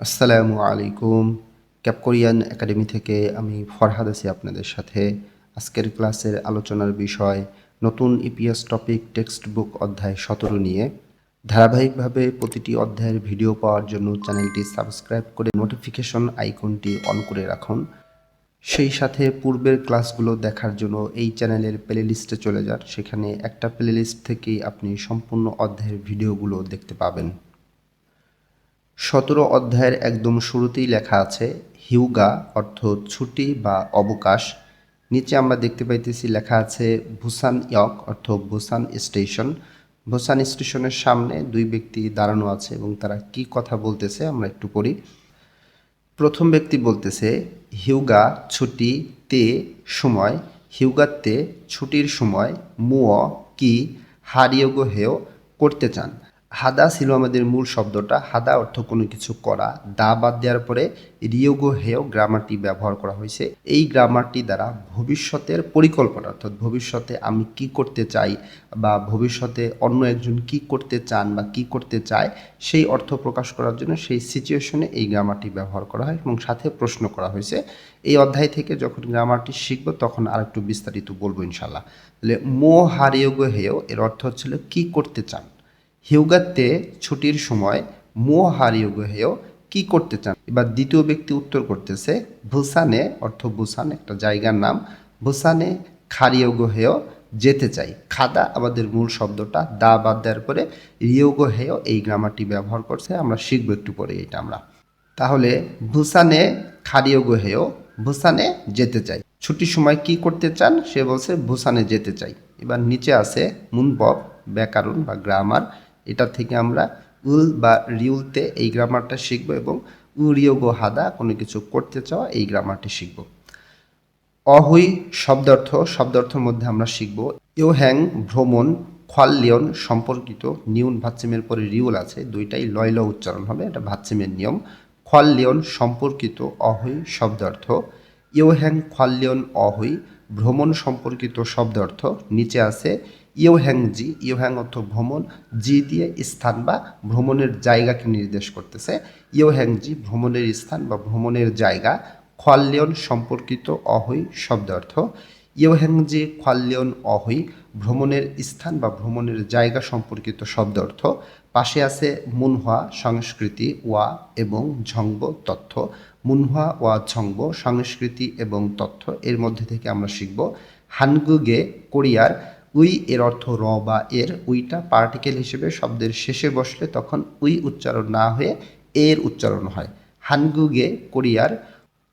আসসালামু আলাইকুম। Cap Korean academy থেকে আমি ফরহাদ আছি আপনাদের সাথে। আজকের ক্লাসের আলোচনার বিষয় নতুন ইপিএস টপিক টেক্সট বুক অধ্যায় 17 নিয়ে। ধারাবাহিকভাবে প্রতিটি অধ্যায়ের ভিডিও পাওয়ার জন্য চ্যানেলটি সাবস্ক্রাইব করে নোটিফিকেশন আইকনটি অন করে রাখুন। সেই সাথে পূর্বের ক্লাসগুলো দেখার জন্য এই চ্যানেলের প্লেলিস্টে চলে যান। সেখানে একটা প্লেলিস্ট থেকেই আপনি সম্পূর্ণ অধ্যায়ের ভিডিওগুলো দেখতে পাবেন। 17 অধ্যায়ের একদম শুরুতেই লেখা আছে হিউগা অর্থ ছুটি বা অবকাশ। নিচে আমরা দেখতে পাইতেছি লেখা আছে বুসান ইয়ক অর্থ বুসান স্টেশন। বুসান স্টেশনের সামনে দুই ব্যক্তি দাঁড়ানো আছে এবং তারা কি কথা বলতেছে আমরা একটু পড়ি। প্রথম ব্যক্তি বলতেছে হিউগা ছুটি তে সময়, হিউগাতে ছুটির সময়, মুয় কি হারিয়োগো হেও করতে চান। হাদা ছিল আমাদের মূল শব্দটা। হাদা অর্থ কোনো কিছু করা। দা বাদ দেওয়ার পরে রিয়োগো হেও গ্রামারটি ব্যবহার করা হয়েছে। এই গ্রামারটি দ্বারা ভবিষ্যতের পরিকল্পনা অর্থাৎ ভবিষ্যতে আমি কি করতে চাই বা ভবিষ্যতে অন্য একজন কি করতে চান বা কি করতে চায় সেই অর্থ প্রকাশ করার জন্য সেই সিচুয়েশনে এই গ্রামারটি ব্যবহার করা হয় এবং সাথে প্রশ্ন করা হয়েছে। এই অধ্যায় থেকে যখন গ্রামারটি শিখব তখন আর একটু বিস্তারিত বলবো ইনশাল্লাহ। তাহলে মো হারিয়োগো হেও এর অর্থ হচ্ছিল কি করতে চান। হিউগাতে ছুটির সময় মো হারিয়োগো হেও কি করতে চান। এবার দ্বিতীয় ব্যক্তি উত্তর করতেছে বুসানে অর্থ বুসান একটা জায়গার নাম। বুসানে খারিয়োগো হেও যেতে চাই। খাদা আমাদের মূল শব্দটা। দা বাদ দেওয়ার পরে রিয়োগো হেও এই গ্রামারটি ব্যবহার করছে। আমরা শিখবো একটু পরে এটা আমরা। তাহলে বুসানে খারিয়োগো হেও বুসানে যেতে চাই। ছুটির সময় কি করতে চান সে বলছে বুসানে যেতে চাই। এবার নিচে আছে মুনবব ব্যাকরণ বা গ্রামার। এটা থেকে আমরা উল বা রিউলতে এই গ্রামারটা শিখবো এবং উরিয়োগো হাদা কোনো কিছু করতে চাওয়া এই গ্রামারটি শিখবো। অহুই শব্দার্থের মধ্যে আমরা শিখব ইউহ্যাং ভ্রমণ, খোয়াল্লিয়ন সম্পর্কিত। নিউন ভাচ্ছিমের পরে রিউল আছে, দুইটাই লয় ল উচ্চারণ হবে, এটা ভাচ্ছিমের নিয়ম। খোয়াল্লিয়ন সম্পর্কিত অহুই শব্দার্থ। ইউহ্যাং খোয়াল্লিয়ন অহুই ভ্রমণ সম্পর্কিত শব্দার্থ। নিচে আছে ইউহ্যাংজি, ইউহ্যাং অর্থ ভ্রমণ, জি দিয়ে স্থান বা ভ্রমণের জায়গাকে নির্দেশ করতেছে। ইউহ্যাংজি ভ্রমণের স্থান বা ভ্রমণের জায়গা। খোয়াল্লিয়ন সম্পর্কিত অহৈ শব্দার্থ। ইউহ্যাংজি খোয়াল্লিয়ন অহৈ ভ্রমণের স্থান বা ভ্রমণের জায়গা সম্পর্কিত শব্দার্থ। পাশে আছে মুনহোয়া সংস্কৃতি ওয়া এবং ঝংব তথ্য। মুনহোয়া ওয়া ঝংব সংস্কৃতি এবং তথ্য। এর মধ্যে থেকে আমরা শিখব হানগুগে কোরিয়ার। উই এর অর্থ র বা এর। উইটা পার্টিকেল হিসেবে শব্দের শেষে বসলে তখন উই উচ্চারণ না হয়ে এর উচ্চারণ হয়। হানগুগে কোরিয়ার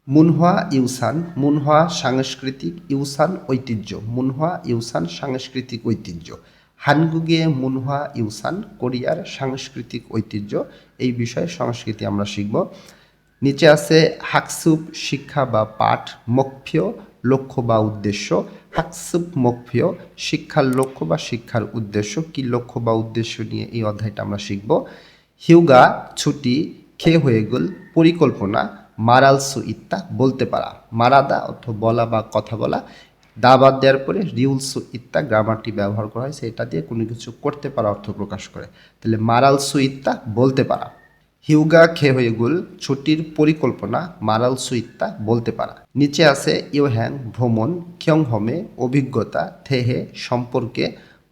মুনহোয়া ইউসান, মুনহোয়া সাংস্কৃতিক, ইউসান ঐতিহ্য। মুনহোয়া ইউসান সাংস্কৃতিক ঐতিহ্য। হানগুগে মুনহোয়া ইউসান কোরিয়ার সাংস্কৃতিক ঐতিহ্য। এই বিষয়ে সংস্কৃতি আমরা শিখব। নিচে আছে হাকসুপ শিক্ষা বা পাঠ, মক্ফিয় লক্ষ্য বা উদ্দেশ্য। হাকসুপ মক্ফিয় শিক্ষার লক্ষ্য বা শিক্ষার উদ্দেশ্য। কি লক্ষ্য বা উদ্দেশ্য নিয়ে এই অধ্যায়টা আমরা শিখব। হিউগা ছুটি, খে হয়ে গেল পরিকল্পনা, মারালসু ইত্তা বলতে পারা। মারাদা অর্থ বলা বা কথা বলা। দা বাদ দেওয়ার পরে রিউলসু ইত্তা গ্রামারটি ব্যবহার করা হয়েছে, এটা দিয়ে কোনো কিছু করতে পারা অর্থ প্রকাশ করে। তাহলে মারালসু ইত্তা বলতে পারা। হিউগা খে হয়ে গুল ছুটির পরিকল্পনা, মারালসু ইত্তা বলতে পারা। নিচে আছে ইউহ্যাং ভ্রমণ, খিয়ং হমে অভিজ্ঞতা, থেহে সম্পর্কে,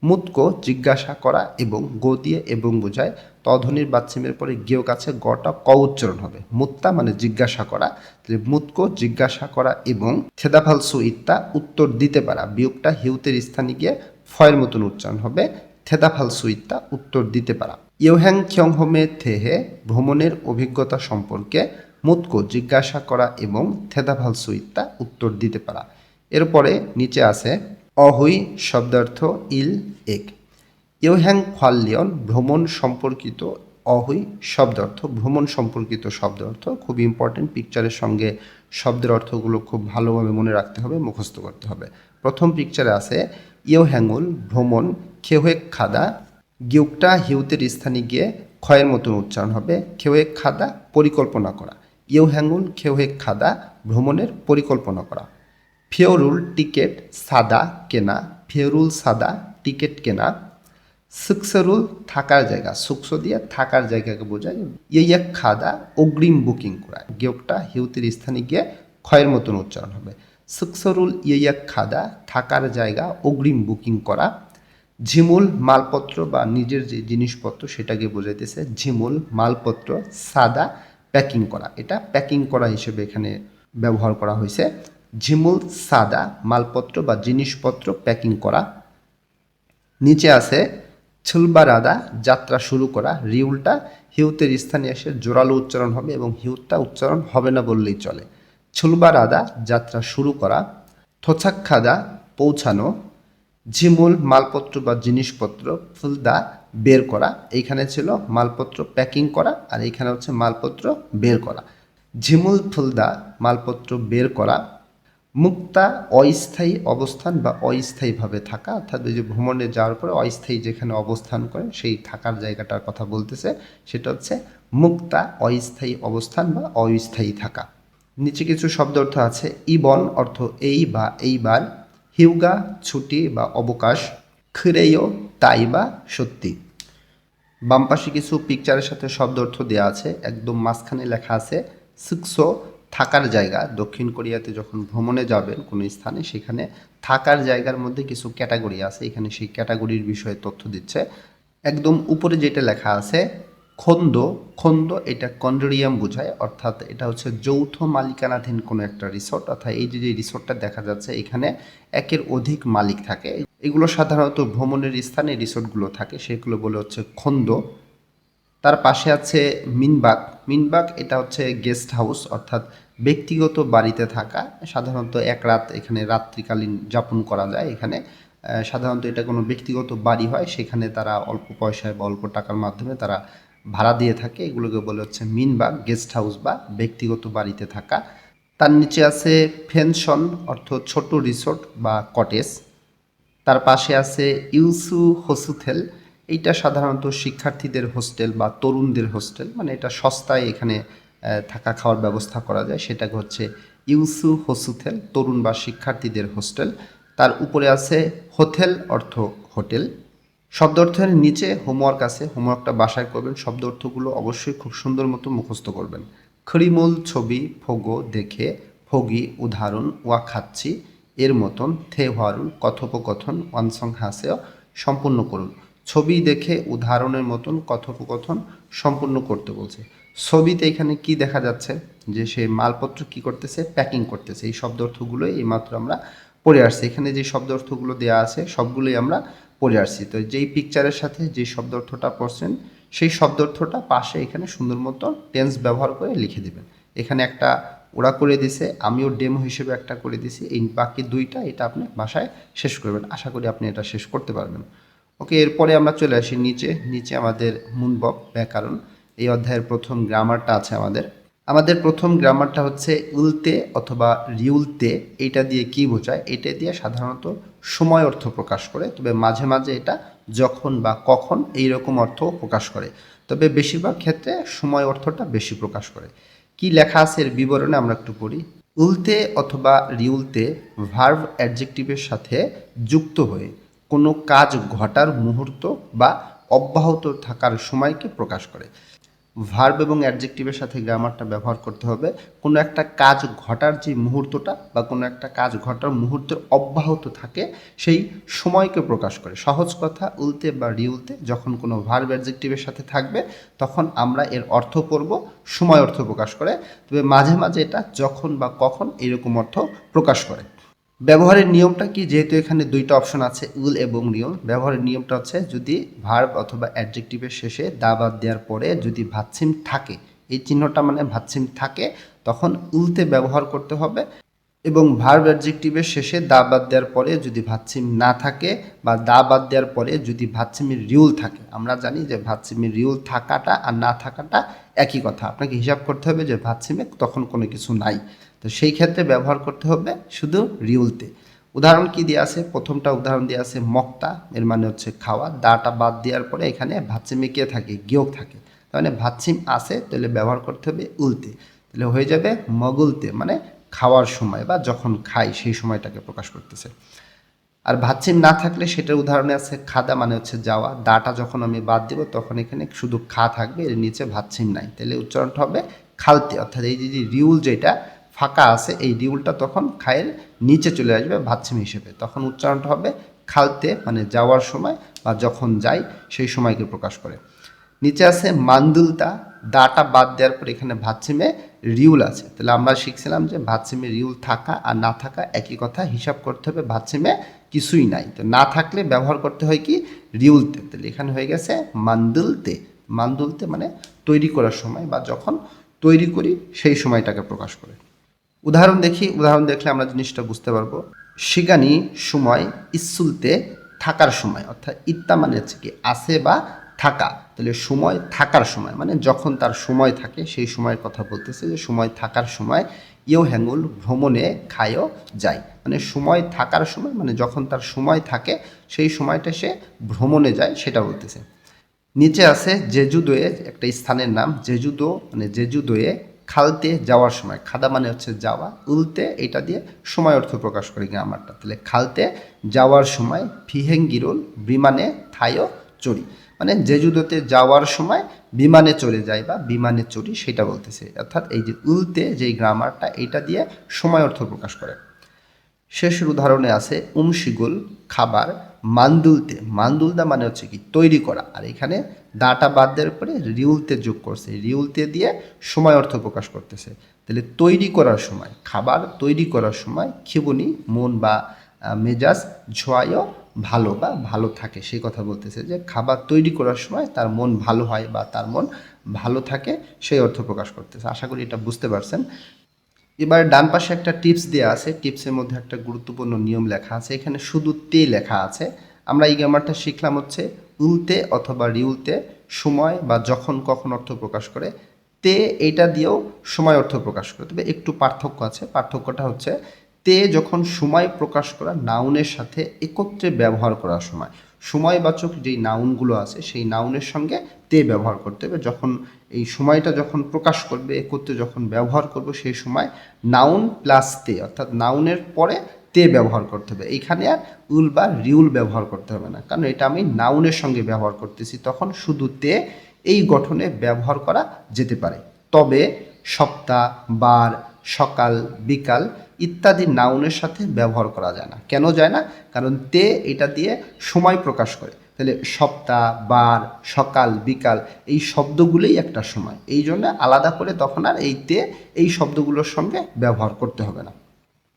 মুতকো জিজ্ঞাসা করা এবং গো দিয়ে এবং বোঝায়। তধ্বনির বাচ্চিমের পরে গেও কাছে গটা ক উচ্চারণ হবে। মুত্তা মানে জিজ্ঞাসা করা, তাহলে মুতকো জিজ্ঞাসা করা এবং থেদাফালসু ইত্তা উত্তর দিতে পারা। বিয়োগটা হিউতের স্থানে গিয়ে ফয়ের মতন উচ্চারণ হবে। থেদাফালসু ইত্তা উত্তর দিতে পারা। ইউহ্যাং খিয়ং হোমে থেহে ভ্রমণের অভিজ্ঞতা সম্পর্কে মুতকো জিজ্ঞাসা করা এবং থেদাফালসু ইত্তা উত্তর দিতে পারা। এরপরে নিচে আছে অহুই শব্দার্থ ইল এক। ইউহ্যাং খোয়াল্লিয়ন ভ্রমণ সম্পর্কিত অহুই শব্দার্থ। ভ্রমণ সম্পর্কিত শব্দার্থ খুব ইম্পর্টেন্ট। পিকচারের সঙ্গে শব্দের অর্থগুলো খুব ভালোভাবে মনে রাখতে হবে, মুখস্থ করতে হবে। প্রথম পিকচারে আছে ইউহ্যাঙ্গুল ভ্রমণ, খেহেক খাদা। গিউকটা হিউতের স্থানে গিয়ে ক্ষয়ের মতন উচ্চারণ হবে। খেহেক খাদা পরিকল্পনা করা। ইউহ্যাঙ্গুল খেহেক খাদা ভ্রমণের পরিকল্পনা করা। ফিওরুল টিকেট সাদা কেনা। ফিওরুল সাদা টিকেট কেনা। সুকসরুল থাকার জায়গা, সুকস দিয়ে থাকার জায়গাকে বোঝায়। ইয়ে খাদা অগ্রিম বুকিং করা, গেয়কটা হিউতির স্থানে গিয়ে ক্ষয়ের মতন উচ্চারণ হবে। সুকসরুল ইয়ে খাদা থাকার জায়গা অগ্রিম বুকিং করা। ঝিমুল মালপত্র বা নিজের যে জিনিসপত্র সেটাকে বোঝাইতেছে। ঝিমুল মালপত্র সাদা প্যাকিং করা, এটা প্যাকিং করা হিসেবে এখানে ব্যবহার করা হয়েছে। ঝিমুল সাদা মালপত্র বা জিনিসপত্র প্যাকিং করা। নিচে আছে ছুলবারাদা যাত্রা শুরু করা। রিউলটা হিউতের স্থানে এসে জোরালো উচ্চারণ হবে এবং হিউতটা উচ্চারণ হবে না বললেই চলে। ছুলবারাদা যাত্রা শুরু করা। থোছাক্খাদা পৌঁছানো। ঝিমুল মালপত্র বা জিনিসপত্র ফুলদা বের করা। এইখানে ছিল মালপত্র প্যাকিং করা আর এইখানে হচ্ছে মালপত্র বের করা। ঝিমুল ফুলদা মালপত্র বের করা। মুক্তা অস্থায়ী অবস্থান বা অস্থায়ীভাবে থাকা, অর্থাৎ ওই যে ভ্রমণে যাওয়ার পরে অস্থায়ী যেখানে অবস্থান করে সেই থাকার জায়গাটার কথা বলতেছে, সেটা হচ্ছে মুক্তা অস্থায়ী অবস্থান বা অস্থায়ী থাকা। নিচে কিছু শব্দ অর্থ আছে। ইবন অর্থ এই বা এইবার। হিউগা ছুটি বা অবকাশ। খুরেয় তাই বা সত্যি। বাম পাশে কিছু পিকচারের সাথে শব্দ অর্থ দেওয়া আছে। একদম মাঝখানে লেখা আছে সুকসো থাকার জায়গা। দক্ষিণ কোরিয়াতে যখন ভ্রমণে যাবেন কোনো স্থানে, সেখানে থাকার জায়গার মধ্যে কিছু ক্যাটাগরি আছে, এখানে সেই ক্যাটাগরির বিষয়ে তথ্য দিচ্ছে। একদম উপরে যেটা লেখা আছে খন্দ, খন্দ এটা কন্ডোরিয়াম বোঝায়, অর্থাৎ এটা হচ্ছে যৌথ মালিকানাধীন কোনো একটা রিসোর্ট। অর্থাৎ এই যে রিসোর্টটা দেখা যাচ্ছে এখানে একের অধিক মালিক থাকে। এগুলো সাধারণত ভ্রমণের স্থানে রিসোর্টগুলো থাকে, সেগুলো বলে হচ্ছে খন্দ। তার পাশে আছে মিনবাগ। মিনবাগ এটা হচ্ছে গেস্ট হাউস, অর্থাৎ ব্যক্তিগত বাড়িতে থাকা। সাধারণত এক রাত এখানে রাত্রিকালীন যাপন করা যায়। এখানে সাধারণত এটা কোনো ব্যক্তিগত বাড়ি হয়, সেখানে তারা অল্প পয়সায় বা অল্প টাকার মাধ্যমে তারা ভাড়া দিয়ে থাকে। এগুলোকে বলে হচ্ছে মিনবাগ, গেস্ট হাউস বা ব্যক্তিগত বাড়িতে থাকা। তার নিচে আছে পেনশন অর্থ ছোট রিসোর্ট বা কটেজ। তার পাশে আছে ইউসু হোসুথেল। এইটা সাধারণত শিক্ষার্থীদের হোস্টেল বা তরুণদের হোস্টেল, মানে এটা সস্তায় এখানে থাকা খাওয়ার ব্যবস্থা করা যায়, সেটাকে হচ্ছে ইউসু হোসুথেল, তরুণ বা শিক্ষার্থীদের হোস্টেল। তার উপরে আছে হোটেল অর্থ হোটেল। শব্দ অর্থের নিচে হোমওয়ার্ক আছে, হোমওয়ার্কটা বাসায় করবেন। শব্দ অর্থগুলো অবশ্যই খুব সুন্দর মতো মুখস্থ করবেন। খড়িমূল ছবি ফোগো দেখে, ফগি উদাহরণ, ওয়া খাচ্ছি এর মতন, থে হওয়ারুন কথোপকথন, ওয়ানসং হাসেও সম্পূর্ণ করুন। ছবি দেখে উদাহরণের মতন কথোপকথন সম্পূর্ণ করতে বলছে। ছবিতে এখানে কি দেখা যাচ্ছে যে সে মালপত্র কি করতেছে, প্যাকিং করতেছে। এই শব্দ অর্থগুলোই এইমাত্র আমরা পড়ে আসছি। এখানে যে শব্দ অর্থগুলো দেওয়া আছে সবগুলোই আমরা পড়ে আসছি। তো যেই পিকচারের সাথে যে শব্দ অর্থটা পড়ছেন সেই শব্দ অর্থটা পাশে এখানে সুন্দর মতো টেন্স ব্যবহার করে লিখে দেবেন। এখানে একটা ওরা করে দিছে, আমিও ডেমো হিসেবে একটা করে দিছি। এই বাকি দুইটা এটা আপনি বাসায় শেষ করবেন। আশা করি আপনি এটা শেষ করতে পারবেন। ওকে, এরপরে আমরা চলে আসি নিচে। নিচে আমাদের মুনবব ব্যাকরণ, এই অধ্যায়ের প্রথম গ্রামারটা আছে আমাদের। আমাদের প্রথম গ্রামারটা হচ্ছে উলতে অথবা রিউলতে। এইটা দিয়ে কি বোঝায়? এটা দিয়ে সাধারণত সময় অর্থ প্রকাশ করে, তবে মাঝে মাঝে এটা যখন বা কখন এই রকম অর্থ প্রকাশ করে, তবে বেশিরভাগ ক্ষেত্রে সময় অর্থটা বেশি প্রকাশ করে। কি লেখা আছে এর বিবরণে আমরা একটু পড়ি। উলতে অথবা রিউলতে ভার্ব অ্যাডজেক্টিভের সাথে যুক্ত হয়ে কোনো কাজ ঘটার মুহূর্ত বা অব্যাহত থাকার সময়কে প্রকাশ করে। ভার্ব এবং অ্যাডজেক্টিভের সাথে গ্রামারটা ব্যবহার করতে হবে কোনো একটা কাজ ঘটার যে মুহূর্তটা বা কোনো একটা কাজ ঘটার মুহূর্তের অব্যাহত থাকে সেই সময়কে প্রকাশ করে। সহজ কথা, উলতে বা রিউলতে যখন কোনো ভার্ব অ্যাডজেক্টিভের সাথে থাকবে তখন আমরা এর অর্থ করব সময় অর্থ প্রকাশ করে, তবে মাঝে মাঝে এটা যখন বা কখন এরকম অর্থ প্রকাশ করে। ব্যবহারের নিয়মটা কি? যেহেতু এখানে দুইটা অপশন আছে উল এবং রিউল, ব্যবহারের নিয়মটা হচ্ছে যদি ভার্ব অথবা অ্যাডজেক্টিভের শেষে দা বাদ দেওয়ার পরে যদি ভাচ্ছিম থাকে, এই চিহ্নটা মানে ভাচ্ছিম থাকে, তখন উলতে ব্যবহার করতে হবে। এবং ভার্ব অ্যাডজেক্টিভের শেষে দা বাদ দেওয়ার পরে যদি ভাচ্ছিম না থাকে বা দা বাদ দেওয়ার পরে যদি ভাচ্ছিমের রিউল থাকে, আমরা জানি যে ভাচ্ছিমের রিউল থাকাটা আর না থাকাটা একই কথা। আপনাকে হিসাব করতে হবে যে ভাচ্ছিমে তখন কোনো কিছু নাই, তো সেই ক্ষেত্রে ব্যবহার করতে হবে শুধু রিউলতে। উদাহরণ কি দেওয়া আছে? প্রথমটা উদাহরণ দেওয়া আছে মক্তা, এর মানে হচ্ছে খাওয়া। দাটা বাদ দেওয়ার পরে এখানে ভাচ্ছিমে কে থাকে? গিয়োগ থাকে। তার মানে ভাচ্ছিম আছে, তাহলে ব্যবহার করতে হবে উলতে, তাহলে হয়ে যাবে মগুলতে, মানে খাওয়ার সময় বা যখন খাই সেই সময়টাকে প্রকাশ করতেছে। আর ভাচ্ছিম না থাকলে সেটার উদাহরণে আছে খাদা মানে হচ্ছে যাওয়া, দাটা যখন আমি বাদ দেব তখন এখানে শুধু খা থাকবে, এর নিচে ভাচ্ছিম নাই, তাহলে উচ্চারণটা হবে খালতে। অর্থাৎ এই যে রিউল যেটা ফাঁকা আছে এই রিউলটা তখন খায়ের নিচে চলে আসবে ভাচ্ছিম হিসেবে, তখন উচ্চারণটা হবে খালতে, মানে যাওয়ার সময় বা যখন যাই সেই সময়কে প্রকাশ করে। নিচে আছে মান্দুলতা, দাটা বাদ দেওয়ার পর এখানে ভাচ্ছিমে রিউল আছে, তাহলে আমরা শিখছিলাম যে ভাচ্ছিমে রিউল থাকা আর না থাকা একই কথা, হিসাব করতে হবে ভাচ্ছিমে কিছুই নাই, তো না থাকলে ব্যবহার করতে হয় কি রিউলতে, তাহলে এখানে হয়ে গেছে মান্দুলতে। মান্দুলতে মানে তৈরি করার সময় বা যখন তৈরি করি সেই সময়টাকে প্রকাশ করে। উদাহরণ দেখি, উদাহরণ দেখলে আমরা জিনিসটা বুঝতে পারবো। শিগানি সময়, ইসুলতে থাকার সময়, অর্থাৎ ইত্তা মানে হচ্ছে কি আছে বা থাকা, তাহলে সময় থাকার সময় মানে যখন তার সময় থাকে সেই সময়ের কথা বলতেছে, যে সময় থাকার সময় ইও হ্যাঙ্গুল ভ্রমণে খায়ও যায়, মানে সময় থাকার সময় মানে যখন তার সময় থাকে সেই সময়টা সে ভ্রমণে যায় সেটা বলতেছে। নিচে আছে জেজুদোয়ে, একটা স্থানের নাম জেজুদো, মানে জেজুদোয়ে খালতে যাওয়ার সময়, খাদা মানে হচ্ছে যাওয়া, উলতে এটা দিয়ে সময় অর্থ প্রকাশ করি গ্রামারটা, তাহলে খালতে যাওয়ার সময় ফিহেঙ্গিরুল বিমানে থায়ও চড়ি, মানে জেজুদোতে যাওয়ার সময় বিমানে চলে যায় বা বিমানে চড়ি সেটা বলতেছে, অর্থাৎ এই যে উলতে যেই গ্রামারটা এটা দিয়ে সময় অর্থ প্রকাশ করে। শেষের উদাহরণে আছে উমশিগুল খাবার, মান্দুলতে, মান্দুলদা মানে হচ্ছে কি তৈরি করা, আর এখানে দাটা বাদ দেওয়ার পরে রিউলতে যোগ করছে, রিউলতে দিয়ে সময় অর্থ প্রকাশ করতেছে, তাহলে তৈরি করার সময় খাবার তৈরি করার সময় খিবুনি মন বা মেজাজ ঝোয়ায়ও ভালো বা ভালো থাকে, সেই কথা বলতেছে যে খাবার তৈরি করার সময় তার মন ভালো হয় বা তার মন ভালো থাকে সেই অর্থ প্রকাশ করতেছে। আশা করি এটা বুঝতে পারছেন। এবার ডান পাশে একটা টিপস দেওয়া আছে, টিপসের মধ্যে একটা গুরুত্বপূর্ণ নিয়ম লেখা আছে, এখানে শুধু তে লেখা আছে। আমরা এই গ্রামারটা শিখলাম হচ্ছে উলতে অথবা রিউলতে সময় বা যখন কখন অর্থ প্রকাশ করে, তে এটা দিয়েও সময় অর্থ প্রকাশ করে, তবে একটু পার্থক্য আছে। পার্থক্যটা হচ্ছে তে যখন সময় প্রকাশ করা নাউনের সাথে একত্রে ব্যবহার করার সময়, সময়বাচক যেই নাউনগুলো আছে সেই নাউনের সঙ্গে তে ব্যবহার করতে হবে, যখন এই সময়টা যখন প্রকাশ করবে একত্রে যখন ব্যবহার করব সেই সময় নাউন প্লাস তে, অর্থাৎ নাউনের পরে তে ব্যবহার করতে হবে, এইখানে আর উল বা রিউল ব্যবহার করতে হবে না, কারণ এটা আমি নাউনের সঙ্গে ব্যবহার করতেছি, তখন শুধু তে এই গঠনে ব্যবহার করা যেতে পারে। তবে সপ্তাহ, বার, সকাল, বিকাল ইত্যাদি নাউনের সাথে ব্যবহার করা যায় না। কেন যায় না? কারণ তে এটা দিয়ে সময় প্রকাশ করে, তাহলে সপ্তাহ, বার, সকাল, বিকাল এই শব্দগুলোই একটা সময়, এই জন্য আলাদা করে তখন আর এই তে এই শব্দগুলোর সঙ্গে ব্যবহার করতে হবে না।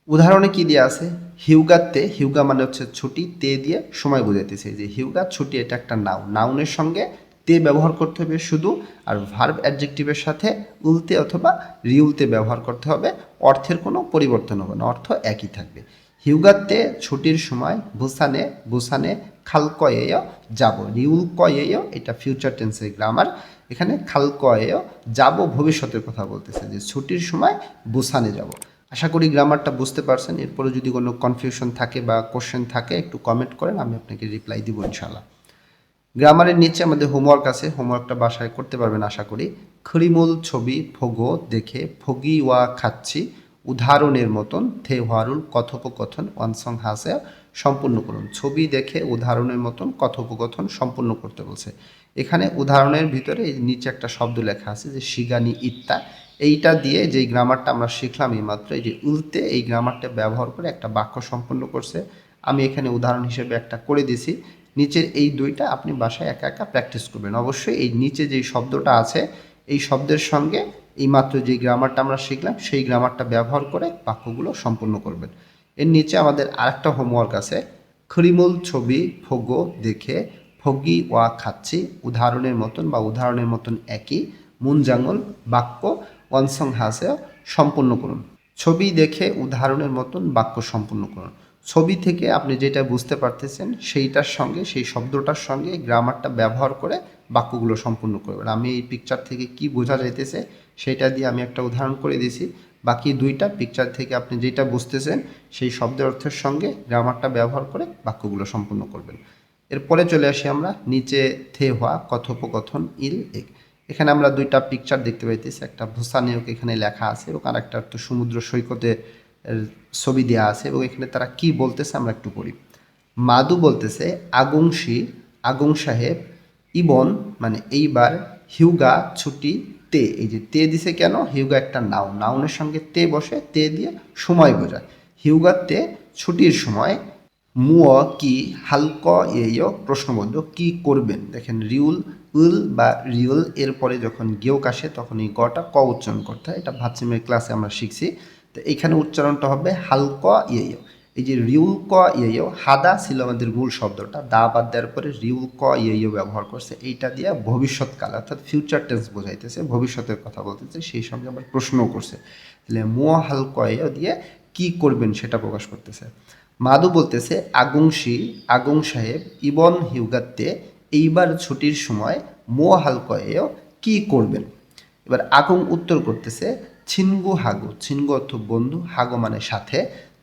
উদাহরণে কি দেওয়া আছে? হিউগাতে, হিউগা মানে হচ্ছে ছুটি, তে দিয়ে সময় বোঝাইতেছে, যে হিউগা ছুটি এটা একটা নাউন, নাউনের সঙ্গে তে ব্যবহার করতে হবে শুধু, আর ভার্ব অ্যাডজেক্টিভের সাথে উলতে অথবা রিউলতে ব্যবহার করতে হবে, অর্থের কোনো পরিবর্তন হবে না, অর্থ একই থাকবে। হিউগাতে ছুটির সময় বুসানে, বুসানে খালকয়েও যাব, রিউল কয়েও এটা ফিউচার টেন্সের গ্রামার, এখানে খালকয়েও যাব ভবিষ্যতের কথা বলতেছে, যে ছুটির সময় বুসানে যাব। আশা করি গ্রামারটা বুঝতে পারছেন। এরপরে যদি কোনো কনফিউশন থাকে বা কোশ্চেন থাকে একটু কমেন্ট করেন, আমি আপনাকে রিপ্লাই দিব ইনশাল্লাহ। গ্রামারের নিচে আমাদের হোমওয়ার্ক আছে, হোমওয়ার্কটা বাসায় করতে পারবেন আশা করি। খরিমুল ছবি ফোগো দেখে ফগি ওয়া খাচ্ছি উদাহরণের মতন থে হোয়ারুল কথোপকথন ওয়ানসং হাসে সম্পূর্ণ করুন। ছবি দেখে উদাহরণের মতন কথোপকথন সম্পূর্ণ করতে বলছে। এখানে উদাহরণের ভিতরে এই নিচে একটা শব্দ লেখা আছে যে শিগানি ইত্তা, এইটা দিয়ে যেই গ্রামারটা আমরা শিখলাম এইমাত্র, এই যে উল্টে এই গ্রামারটা ব্যবহার করে একটা বাক্য সম্পূর্ণ করছে। আমি এখানে উদাহরণ হিসেবে একটা করে দিছি। নিচের এই দুইটা আপনি বাসায় একা একা প্র্যাকটিস করবেন। অবশ্যই এই নিচে যেই শব্দটা আছে এই শব্দের সঙ্গে এইমাত্র যেই গ্রামারটা আমরা শিখলাম সেই গ্রামারটা ব্যবহার করে বাক্যগুলো সম্পূর্ণ করবেন। এর নিচে আমাদের আরেকটা হোমওয়ার্ক আছে, খরিমুল ছবি ফোগো দেখে ফগি ওয়া খাচ্ছি উদাহরণের মতন বা উদাহরণের মতন একই মুনজাঙ্গল বাক্য ওয়ানসং হাসে সম্পূর্ণ করুন। ছবি দেখে উদাহরণের মতন বাক্য সম্পূর্ণ করুন। ছবি থেকে আপনি যেটা বুঝতে পারতেছেন সেইটার সঙ্গে সেই শব্দটার সঙ্গে গ্রামারটা ব্যবহার করে বাক্যগুলো সম্পূর্ণ করবেন। আমি এই পিকচার থেকে কি বোঝা যাইতেছে সেটা দিয়ে আমি একটা উদাহরণ করে দিয়েছি, বাকি দুইটা পিকচার থেকে আপনি যেটা বুঝতেছেন সেই শব্দের অর্থের সঙ্গে গ্রামারটা ব্যবহার করে বাক্যগুলো সম্পূর্ণ করবেন। এরপরে চলে আসি আমরা নিচে থে হওয়া কথোপকথন ইল এক। এখানে আমরা দুইটা পিকচার দেখতে পাইতেছি, একটা ভূসানিয়ক এখানে লেখা আছে এবং আরেকটা তো সমুদ্র সৈকতে ছবি দেওয়া আছে, এবং এখানে তারা কি বলতেছে আমরা একটু পড়ি। মাদু বলতেছে আগুং সাহেব ইবন মানে এইবার হিউগা ছুটি তে, এই যে তে দিছে কেন, হিউগা একটা নাউনের সঙ্গে তে বসে, তে দিয়ে সময় বোঝায়। হিউগাতে ছুটির সময় মুয় কি হালক ইয়েয় প্রশ্নবোধ কি করবেন। দেখেন রিউল উল বা রিউল এর পরে যখন গেওক আসে তখন এই গটা ক উচ্চারণ করতে হয়, এটা ভাতসিমের ক্লাসে আমরা শিখছি। তো এইখানে উচ্চারণটা হবে হালক ইয়েয়। এই যে রিউল ক ইয়েয়, হাদা ছিল আমাদের মূল শব্দটা, দা বাদ দেওয়ার পরে রিউল ক ইয়েয় ব্যবহার করছে, এইটা দিয়ে ভবিষ্যৎকাল অর্থাৎ ফিউচার টেন্স বোঝাইতেছে, ভবিষ্যতের কথা বলতেছে, সেই সঙ্গে আবার প্রশ্নও করছে। তাহলে মুয় হালক ইয়েয় দিয়ে কি করবেন সেটা প্রকাশ করতেছে। মাদু বলতেছে আগুং সাহেব ইবন হিউগাতে এইবার ছুটির সময় মো হালকয়েও কি করবেন। এবার আগুং উত্তর করতেছে ছিনগু হাগু, ছিনগু অর্থ বন্ধু, হাগো মানে সাথে,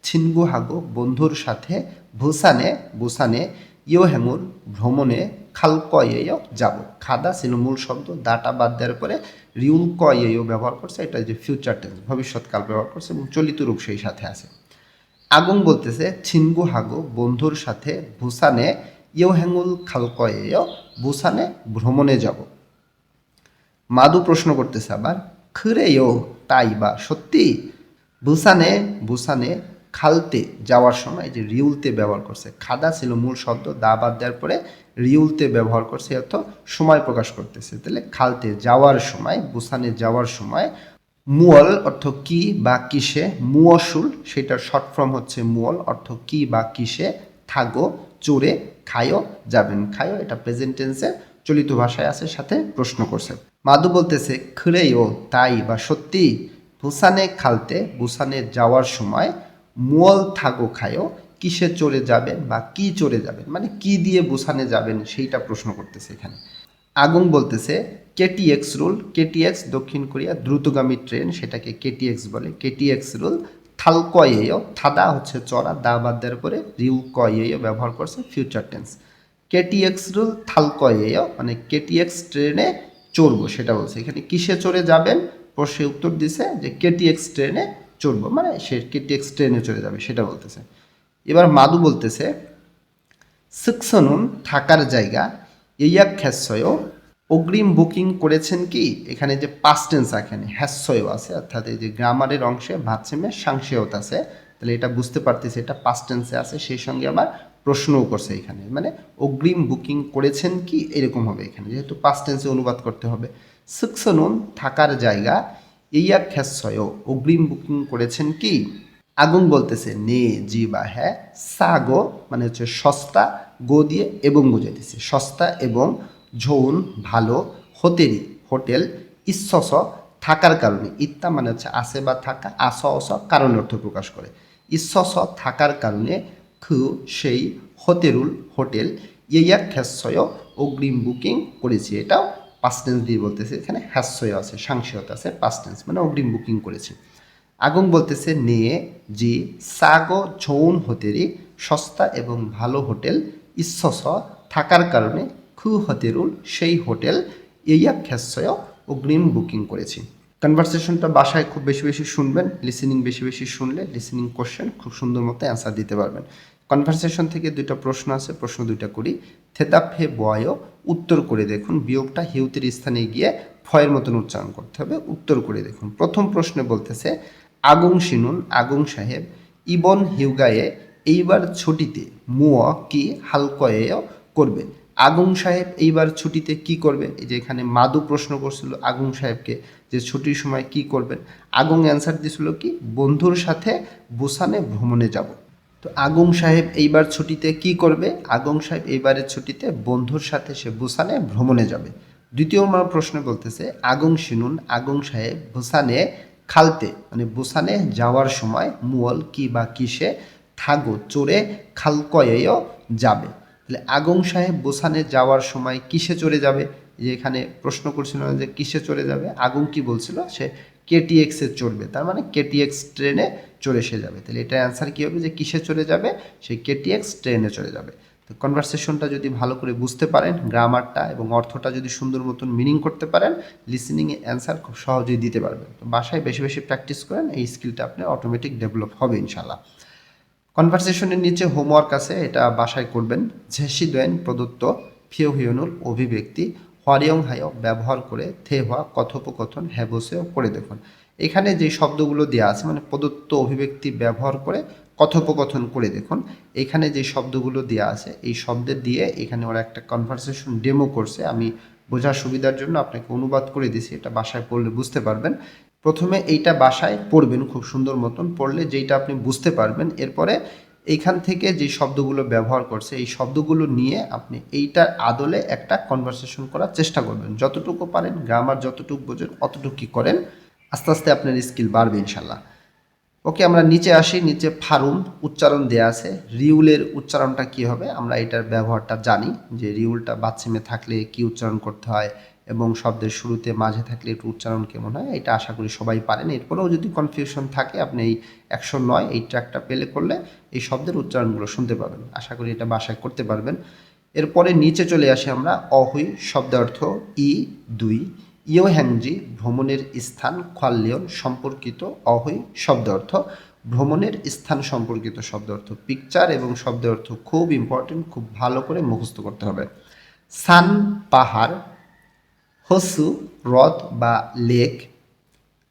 ছিনগু হাগু বন্ধুর সাথে বুসানে ইয়ো হ্যাঙুর ভ্রমণে খালকয়েও যাব। খাদা ছিল মূল শব্দ, দাটা বাদ দেওয়ার পরে রিউল কয়েও ব্যবহার করছে, এটা যে ফিউচার টেন্স ভবিষ্যৎকাল ব্যবহার করছে এবং চলিত রূপ সেই সাথে আছে। আগুন বলতেছে ছিনগু হাগু বন্ধুর সাথে বুসানে ইয়ো হ্যাঙ্গুল খালকয়েও বুসানে ভ্রমণে যাব। মাদু প্রশ্ন করতেছে আবার খরেও তাই বা সত্যি, বুসানে খালতে যাওয়ার সময় যে রিউলতে ব্যবহার করছে, খাদা ছিল মূল শব্দ, দা বাদ দেওয়ার পরে রিউলতে ব্যবহার করছে, অর্থ সময় প্রকাশ করতেছে। তাহলে খালতে যাওয়ার সময়, বুসানে যাওয়ার সময় মুয়ল অর্থ কি বা কিসে, মুয়সুল সেটার শর্ট ফর্ম হচ্ছে মুয়ল অর্থ কি বা কিসে, থাগো চড়ে খায়ো যাবেন, খায়ো এটা প্রেজেন্ট টেন্সে চলিত ভাষায় আছে, সাথে প্রশ্ন করছে। মাদু বলতেছে খরেও তাই বা সত্যি, বুসানে যাওয়ার সময় মুয়ল থাগো খায়ো কিসে চড়ে যাবেন বা কি চড়ে যাবেন, মানে কি দিয়ে বুসানে যাবেন সেইটা প্রশ্ন করতেছে এখানে। আগুন বলতেছে কেটিএক্স রুল, কেটিএক্স দক্ষিণ কোরিয়া দ্রুতগামী ট্রেন, সেটাকে কেটিএক্স বলে, কেটিএক্স রুল থালকয়েও, থাদা হচ্ছে চড়া, দা বাদ দেওয়ার পরে রিউ কয়েও ব্যবহার করছে ফিউচার টেন্স। কেটিএক্স রুল থালকয়েও মানে কেটিএক্স ট্রেনে চড়বো সেটা বলছে। এখানে কিসে চড়ে যাবেন, প্রশ্নে উত্তর দিছে যে কেটিএক্স ট্রেনে চড়বো, মানে সে কেটিএক্স ট্রেনে চড়ে যাবে সেটা বলতেছে। এবার মাদু বলতেছে সিক্সনুন থাকার জায়গা, ইয়াক হ্যাসয় অগ্রিম বুকিং করেছেন কি, এখানে যে পাস্ট টেন্স এখানে হ্যাসয় আছে, অর্থাৎ এই যে গ্রামারের অংশে ভাতসিমে সাংশেয়ত আছে, তাহলে এটা বুঝতে পারতেছে এটা পাস্ট টেন্সে আছে, সেই সঙ্গে আবার প্রশ্নও করছে এখানে, মানে অগ্রিম বুকিং করেছেন কি এরকম হবে এখানে, যেহেতু পাস্ট টেন্সে অনুবাদ করতে হবে। সিক্সনুন থাকার জায়গা, ইয়াক হ্যাসয় অগ্রিম বুকিং করেছেন কি। আগুন বলতেছে নে জি বা হ্যাঁ, সাগো মানে হচ্ছে সস্তা, গো দিয়ে এবং বুঝাইতেছে সস্তা এবং, ঝৌন ভালো, হোতেরি হোটেল, ইস্সস থাকার কারণে, ইত্তা মানে হচ্ছে আছে বা থাকা, আস অস কারণ অর্থ প্রকাশ করে, ইস্সস থাকার কারণে, খু সেই, হোতেরুল হোটেল, ইয়া হ্যাসয় অগ্রিম বুকিং করেছি, এটাও পাস্ট টেন্স দিয়ে বলতেছে, এখানে হ্যাসয় আছে সাংশয়ত আছে, পাস্ট টেন্স মানে অগ্রিম বুকিং করেছে। আগুন বলতেছে নিয়ে জি সাগো ঝৌন হোতেরি সস্তা এবং ভালো হোটেল, ইস্সস থাকার কারণে, খু হতেরুল সেই হোটেল, ইয়া খ্যাসয় অগ্রিম বুকিং করেছি। কনভারসেশনটা বাসায় খুব বেশি বেশি শুনবেন, লিসেনিং বেশি বেশি শুনলে লিসেনিং কোশ্চেন খুব সুন্দর মতো অ্যান্সার দিতে পারবেন। কনভারসেশন থেকে দুইটা প্রশ্ন আছে, প্রশ্ন দুইটা করি। থেতাফে বয় উত্তর করে দেখুন, বিয়োগটা হেউতের স্থানে গিয়ে ফয়ের মতন উচ্চারণ করতে হবে, উত্তর করে দেখুন। প্রথম প্রশ্নে বলতেছে আগুং শিনুন আগুং সাহেব ইবন হিউগায়ে এইবার ছুটিতে মুয় কি হালকয়েও করবে। আগুং সাহেব এইবার ছুটিতে কি করবে, এই যে এখানে মাদু প্রশ্ন করছিল আগুং সাহেবকে যে ছুটির সময় কি করবেন, আগুং অ্যান্সার দিছিল কি বন্ধুর সাথে বুসানে ভ্রমণে যাব। তো আগুং সাহেব এইবার ছুটিতে কি করবে, আগুং সাহেব এইবারের ছুটিতে বন্ধুর সাথে সে বুসানে ভ্রমণে যাবে। দ্বিতীয় প্রশ্ন বলতেছে আগুং শিনুন আগুং সাহেব বুসানে খালতে মানে বুসানে যাওয়ার সময় মুয়ল কি বা কিসে, থাগো চড়ে, খালকয়েও যাবে। তাহলে আগুং সাহেব বুসানে যাওয়ার সময় কিসে চড়ে যাবে, যে এখানে প্রশ্ন করছিল যে কিসে চড়ে যাবে, আগুন কি বলছিল সে কেটিএক্সে চড়বে, তার মানে কেটিএক্স ট্রেনে চড়ে সে যাবে। তাহলে এটা অ্যান্সার কী হবে যে কিসে চড়ে যাবে, সে কেটিএক্স ট্রেনে চড়ে যাবে। তো কনভারসেশনটা যদি ভালো করে বুঝতে পারেন, গ্রামারটা এবং অর্থটা যদি সুন্দর মতন মিনিং করতে পারেন, লিসেনিংয়ে অ্যান্সার খুব সহজেই দিতে পারবেন। তো বাসায় বেশি বেশি প্র্যাকটিস করেন, এই স্কিলটা আপনার অটোমেটিক ডেভেলপ হবে ইনশাল্লাহ। কনভারসেশনের নিচে হোমওয়ার্ক আছে, এটা বাসায় করবেন। ঝেসিদোয়েন প্রদত্ত ফিওহিয়নুল অভিব্যক্তি হরিয়ং হায় ব্যবহার করে থে হওয়া কথোপকথন হ্যাবসেও করে দেখুন। এখানে যে শব্দগুলো দেওয়া আছে মানে প্রদত্ত অভিব্যক্তি ব্যবহার করে কথোপকথন করে দেখুন, এখানে যে শব্দগুলো দেওয়া আছে এই শব্দের দিয়ে এখানে ওরা একটা কনভারসেশন ডেমো করছে। আমি বোঝার সুবিধার জন্য আপনাকে অনুবাদ করে দিছি, এটা বাসায় পড়লে বুঝতে পারবেন। প্রথমে এইটা বাসায় পড়বেন খুব সুন্দর মতন, পড়লে যেইটা আপনি বুঝতে পারবেন এরপরে এইখান থেকে যে শব্দগুলো ব্যবহার করছে এই শব্দগুলো নিয়ে আপনি এইটার আদলে একটা কনভারসেশন করার চেষ্টা করবেন। যতটুকু পারেন গ্রামার যতটুকু বোঝেন অতটুকুই করেন, আস্তে আস্তে আপনার স্কিল বাড়বে ইনশাল্লাহ। ওকে, আমরা নিচে আসি। নিচে ফারুম উচ্চারণ দেয়া আছে। রিউলের উচ্চারণটা কি হবে আমরা এটার ব্যবহারটা জানি, যে রিউলটা বাচ্চিমে থাকলে কি উচ্চারণ করতে হয় এবং শব্দের শুরুতে মাঝে থাকলে একটু উচ্চারণ কেমন হয়, এটা আশা করি সবাই পারেন। এরপরেও যদি কনফিউশন থাকে আপনি এই 109 এই ট্র্যাকটা পেলে করলে এই শব্দের উচ্চারণগুলো শুনতে পাবেন। আশা করি এটা বাসায় করতে পারবেন। এরপরে নিচে চলে আসি আমরা। অহুই শব্দার্থ ই 2, ইয়ো হ্যাংজি ভ্রমণের স্থান, খোয়াল্লিয়ন সম্পর্কিত অহুই শব্দ অর্থ, ভ্রমণের স্থান সম্পর্কিত শব্দ অর্থ, পিকচার এবং শব্দ অর্থ খুব ইম্পর্টেন্ট, খুব ভালো করে মুখস্থ করতে হবে। সান পাহাড়, হসু হ্রদ বা লেক,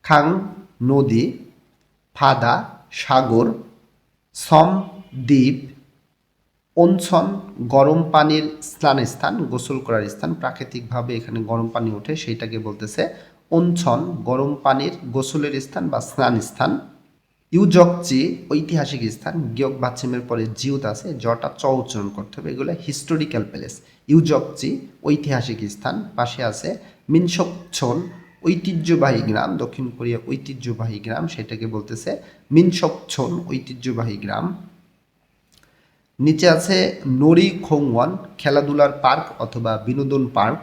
খাং নদী, ফাদা সাগর, সম দ্বীপ, অনছন গরম পানির স্নানস্থান, গোসল করার স্থান, প্রাকৃতিকভাবে এখানে গরম পানি ওঠে সেইটাকে বলতেছে অনছন, গরম পানির গোসলের স্থান বা স্নান স্থান। ইউজকচি ঐতিহাসিক স্থান, গিয়ক বাচ্চিমের পরে জিউত আছে, জটা চ উচ্চারণ করতে হবে, এগুলো হিস্টোরিক্যাল প্লেস। ইউজকচি ঐতিহাসিক স্থান, পাশে আছে মিনসকছন ঐতিহ্যবাহী গ্রাম, দক্ষিণ কোরিয়া ঐতিহ্যবাহী গ্রাম, সেটাকে বলতেছে মিনসকছন ঐতিহ্যবাহী গ্রাম। নিচে আছে নরি খোংওয়ান খেলাধুলার পার্ক অথবা বিনোদন পার্ক।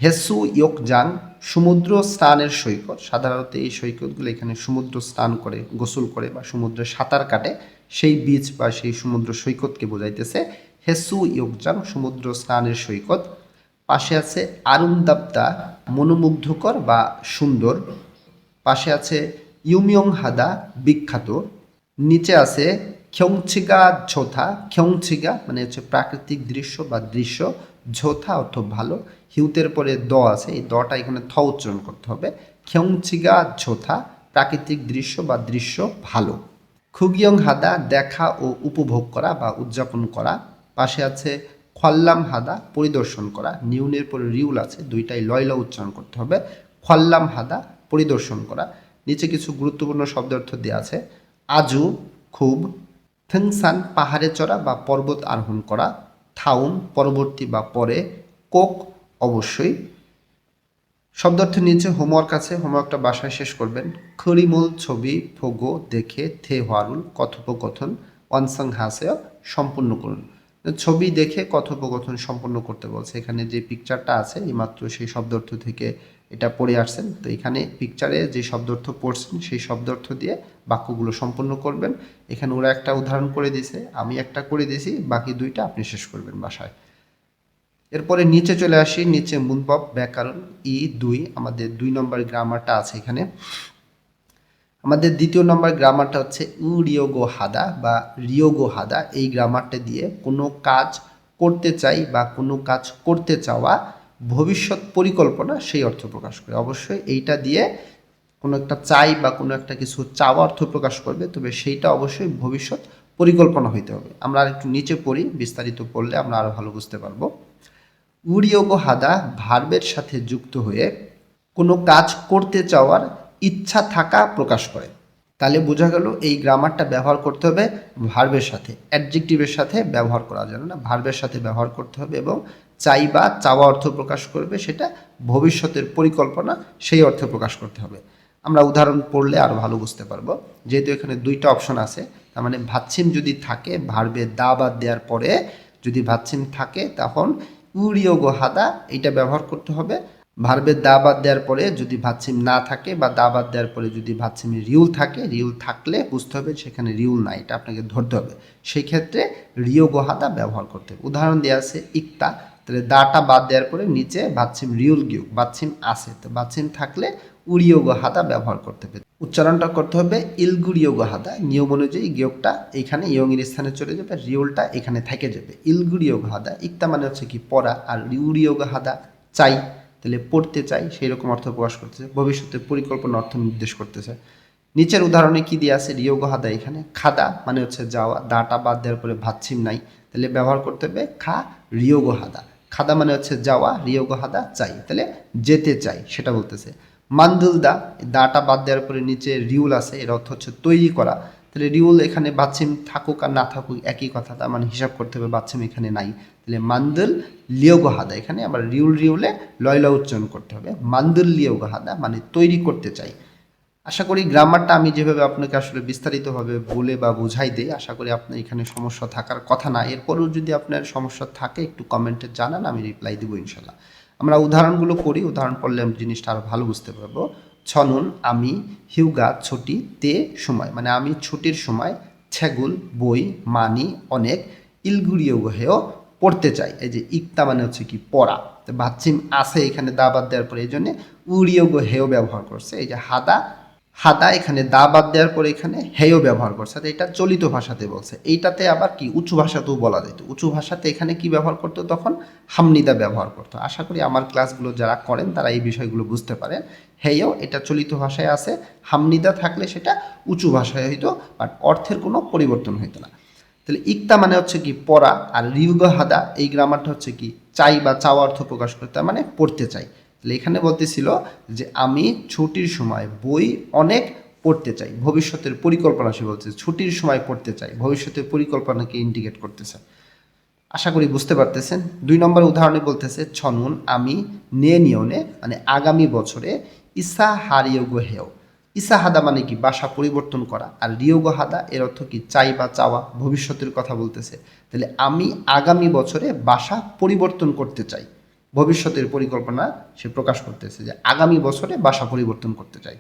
হেসু ইয়োকজাং সমুদ্র স্নানের সৈকত, সাধারণত এই সৈকতগুলো এখানে সমুদ্র স্নান করে, গোসল করে বা সমুদ্রে সাঁতার কাটে সেই বিচ বা সেই সমুদ্র সৈকতকে বোঝাইতেছে হেসু ইয়োকজাং সমুদ্র স্নানের সৈকত। পাশে আছে আরুন্দাবদা মনোমুগ্ধকর বা সুন্দর। পাশে আছে ইউমিয়ং হাদা বিখ্যাত। নিচে আছে খ্যংছিগা ঝোথা, খ্যংছিগা মানে হচ্ছে প্রাকৃতিক দৃশ্য বা দৃশ্য, ঝোথা অর্থ ভালো, হিউতের পরে দ আছে, এই দটা এখানে থ উচ্চারণ করতে হবে। খ্যংছিগা ঝোথা প্রাকৃতিক দৃশ্য বা দৃশ্য ভালো। খুগিয়ং হাদা দেখা ও উপভোগ করা বা উদযাপন করা। পাশে আছে খল্লাম হাদা পরিদর্শন করা, নিউনের পরে রিউল আছে, দুইটাই লয়লা উচ্চারণ করতে হবে। খল্লাম হাদা পরিদর্শন করা। নিচে কিছু গুরুত্বপূর্ণ শব্দার্থ দেওয়া আছে। আজু খুব, থিংসান পাহাড়ে চড়া বা পর্বত আরোহণ করা, থাউন পরবর্তী বা পরে, কোক অবশ্যই। শব্দার্থ নিচে হোমওয়ার্ক আছে, হোমওয়ার্কটা বাসায় শেষ করবেন। খরিমূল ছবি ফোগো দেখে থে হওয়ারুল কথোপকথন ওয়ানসাং হাসে সম্পূর্ণ করুন। ছবি দেখে কথোপকথন সম্পূর্ণ করতে বলছে। এখানে যে পিকচারটা আছে এইমাত্র সেই শব্দার্থ থেকে এটা পড়ে আসছেন, তো এখানে পিকচারে যে শব্দার্থ পড়ছেন সেই শব্দার্থ দিয়ে বাক্যগুলো সম্পূর্ণ করবেন। এখানে ওরা একটা উদাহরণ করে দিয়েছে, আমি একটা করে দিয়েছি, বাকি দুইটা আপনি শেষ করবেন বাসায়। এরপরে নিচে চলে আসি। নিচে মুনবব ব্যাকরণ ই 2, আমাদের 2 নম্বর গ্রামারটা আছে এখানে। আমাদের দ্বিতীয় নম্বর গ্রামারটা হচ্ছে রিয়োগো হাদা বা রিয়োগো হাদা। এই গ্রামারটা দিয়ে কোনো কাজ করতে চাই বা কোনো কাজ করতে চাওয়া, ভবিষ্যৎ পরিকল্পনা সেই অর্থ প্রকাশ করে। অবশ্যই এইটা দিয়ে কোনো একটা চাই বা কোনো একটা কিছু চাওয়া অর্থ প্রকাশ করবে, তবে সেইটা অবশ্যই ভবিষ্যৎ পরিকল্পনা হইতে হবে। আমরা আর একটু নিচে পড়ি, বিস্তারিত পড়লে আমরা আরও ভালো বুঝতে পারবো। উরিয়োগো হাদা ভার্বের সাথে যুক্ত হয়ে কোনো কাজ করতে চাওয়ার ইচ্ছা থাকা প্রকাশ করে। তাহলে বোঝা গেল এই গ্রামারটা ব্যবহার করতে হবে ভার্বের সাথে, অ্যাডজেক্টিভের সাথে ব্যবহার করা যাবে না, ভার্বের সাথে ব্যবহার করতে হবে এবং চাই বা চাওয়া অর্থ প্রকাশ করবে, সেটা ভবিষ্যতের পরিকল্পনা সেই অর্থে প্রকাশ করতে হবে। আমরা উদাহরণ পড়লে আরও ভালো বুঝতে পারবো। যেহেতু এখানে দুইটা অপশন আছে, তার মানে ভাচ্ছিম যদি থাকে ভার্বে দা বাদ দেওয়ার পরে যদি ভাচ্ছিম থাকে তখন উরিয়োগো হাদা এইটা ব্যবহার করতে হবে। ভার্বের দা বাদ দেওয়ার পরে যদি ভাচ্ছিম না থাকে বা দা বাদ দেওয়ার পরে যদি ভাচ্ছিমে রিউল থাকে, রিউল থাকলে বুঝতে হবে সেখানে রিউল নাই, এটা আপনাকে ধরতে হবে। সেই ক্ষেত্রে রিয়োগো হাদা ব্যবহার করতে হবে। উদাহরণ দেওয়া আছে ইকতা, তাহলে দাটা বাদ দেওয়ার পরে নিচে ভাচ্ছিম রিউল গিয়োগ, ভাচ্ছিম আছে, তো ভাচ্ছিম থাকলে উরিয়োগো হাদা ব্যবহার করতে হবে। উচ্চারণটা করতে হবে ইলগুরিয়োগ হাদা, নিয়ম অনুযায়ী গিয়োগটা এইখানে ইয়ংয়ের স্থানে চলে যাবে, রিওলটা এখানে থেকে যাবে। ইলগুরিয়োগ হাদা, ইকতা মানে হচ্ছে কি পড়া, আর রিউরিয়োগ হাদা চাই, তাহলে পড়তে চাই সেই রকম অর্থ প্রকাশ করতেছে, ভবিষ্যতের পরিকল্পনা অর্থ নির্দেশ করতেছে। নিচের উদাহরণে কি দিয়ে আছে, রিয়োগ হাদা, এখানে খাদা মানে হচ্ছে যাওয়া, দাটা বাদ দেওয়ার পরে ভাতছিম নাই, তাহলে ব্যবহার করতে হবে খা রিয়োগ হাদা। খাদা মানে হচ্ছে যাওয়া, রিয়োগ হাদা চাই, তাহলে যেতে চাই সেটা বলতেছে। মান্দুলদা, দাটা বাদ দেওয়ার পরে নিচে রিউল আছে, এর অর্থ হচ্ছে তৈরি করা, তাহলে রিউল এখানে বাচ্চিম থাকুক আর না থাকুক একই কথা, তার মানে হিসাব করতে হবে বাচ্চিম এখানে নাই, তাহলে মান্দুল লিওগহাদা, এখানে আবার রিউলে লয়লা উচ্চারণ করতে হবে, মান্দুল লিওগহাদা মানে তৈরি করতে চাই। আশা করি গ্রামারটা আমি যেভাবে আপনাকে আসলে বিস্তারিতভাবে বলে বা বুঝাই দিই, আশা করি আপনার এখানে সমস্যা থাকার কথা না। এরপরেও যদি আপনার সমস্যা থাকে একটু কমেন্টে জানান, আমি রিপ্লাই দেবো ইনশাল্লাহ। আমরা উদাহরণগুলো করি, উদাহরণ পড়লে আমি জিনিসটা আরও ভালো বুঝতে পারবো। ছনুন আমি, হিউগা ছুটি, তে সময় মানে আমি ছুটির সময়, ছেগুল বই, মানি অনেক, ইলগুরিও হেও পড়তে চাই। এই যে ইকতা মানে হচ্ছে কি পড়া, তো বাচ্চিম আছে এখানে দা বাদ দেওয়ার পরে এই জন্যে উড়িও হেও ব্যবহার করছে। এই যে হাদা, হাদা এখানে দা বাদ দেওয়ার পরে এখানে হেয় ব্যবহার করছে, এটা চলিত ভাষাতে বলছে। এইটাতে আবার কি উঁচু ভাষাতেও বলা যেত, উঁচু ভাষাতে এখানে কি ব্যবহার করতো তখন হামনিদা ব্যবহার করতো। আশা করি আমার ক্লাসগুলো যারা করেন তারা এই বিষয়গুলো বুঝতে পারেন। হেয় এটা চলিত ভাষায় আছে, হামনিদা থাকলে সেটা উঁচু ভাষায় হইতো, বাট অর্থের কোনো পরিবর্তন হইতো না। তাহলে ইকতা মানে হচ্ছে কি পড়া, আর রিউগা হাদা এই গ্রামারটা হচ্ছে কি চাই বা চাওয়া অর্থ প্রকাশ করতে, মানে পড়তে চাই। তাহলে এখানে বলতেছিল যে আমি ছুটির সময় বই অনেক পড়তে চাই, ভবিষ্যতের পরিকল্পনা সে বলছে, ছুটির সময় পড়তে চাই ভবিষ্যতের পরিকল্পনাকে ইন্ডিকেট করতেছে। আশা করি বুঝতে পারতেছেন। 2 নম্বর উদাহরণে বলতেছে ছনুন আমি নিয়নে মানে আগামী বছরে ইসা হারিয়োগো হেও, ইসা হাদা মানে কি বাসা পরিবর্তন করা, আর রিয়োগো হাদা এর অর্থ কি চাই বা চাওয়া, ভবিষ্যতের কথা বলতেছে। তাহলে আমি আগামী বছরে বাসা পরিবর্তন করতে চাই, ভবিষ্যতের পরিকল্পনা সে প্রকাশ করতেছে যে আগামী বছরে বাসা পরিবর্তন করতে চাই।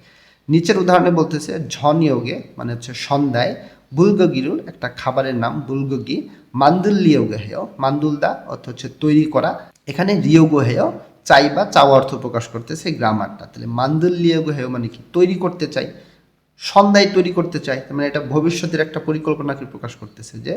নিচের উদাহরণে বলতেছে ঝনিয়োগে মানে হচ্ছে সন্ধ্যায়, বুলগগিরুল একটা খাবারের নাম বুলগগি, মান্দুল লিয়োগে হেয় মান্দুলদা অর্থ হচ্ছে তৈরি করা, এখানে রিয়োগো হেয় চাই বা চাওয়া অর্থ প্রকাশ করতেছে গ্রামারটা। তাহলে মান্দুল লিয়োগো হেয় মানে কি তৈরি করতে চাই, সন্ধ্যায় তৈরি করতে চাই, তার মানে এটা ভবিষ্যতের একটা পরিকল্পনাকে প্রকাশ করতেছে যে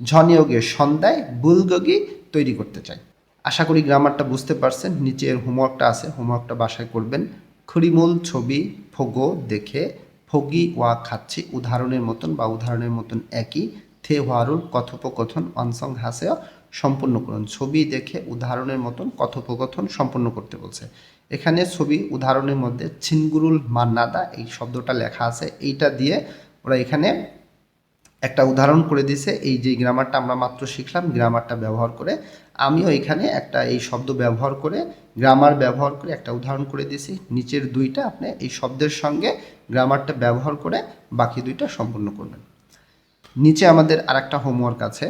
ঝনিয়োগে সন্ধ্যায় বুলগগি তৈরি করতে চাই। আশা করি গ্রামারটা বুঝতে পারছেন। নিচে এর হোমওয়ার্কটা আছে, হোমওয়ার্কটা বাসায় করবেন। খড়িমূল ছবি ফোগো দেখে, ফগি ওয়া খাচ্ছি উদাহরণের মতন বা উদাহরণের মতন একই, থে হোয়ারুল কথোপকথন অনসং হাসেও সম্পূর্ণ করুন। ছবি দেখে উদাহরণের মতন কথোপকথন সম্পূর্ণ করতে বলছে। এখানে ছবি উদাহরণের মধ্যে ছিনগুরুল মান্নাদা এই শব্দটা লেখা আছে, এইটা দিয়ে ওরা এখানে একটা উদাহরণ করে দিছে। এই যে গ্রামারটা আমরা মাত্র শিখলাম, গ্রামারটা ব্যবহার করে আমিও এখানে একটা এই শব্দ ব্যবহার করে গ্রামার ব্যবহার করে একটা উদাহরণ করে দিয়েছি। নিচের দুইটা আপনি এই শব্দের সঙ্গে গ্রামারটা ব্যবহার করে বাকি দুইটা সম্পূর্ণ করবেন। নিচে আমাদের আরেকটা হোমওয়ার্ক আছে,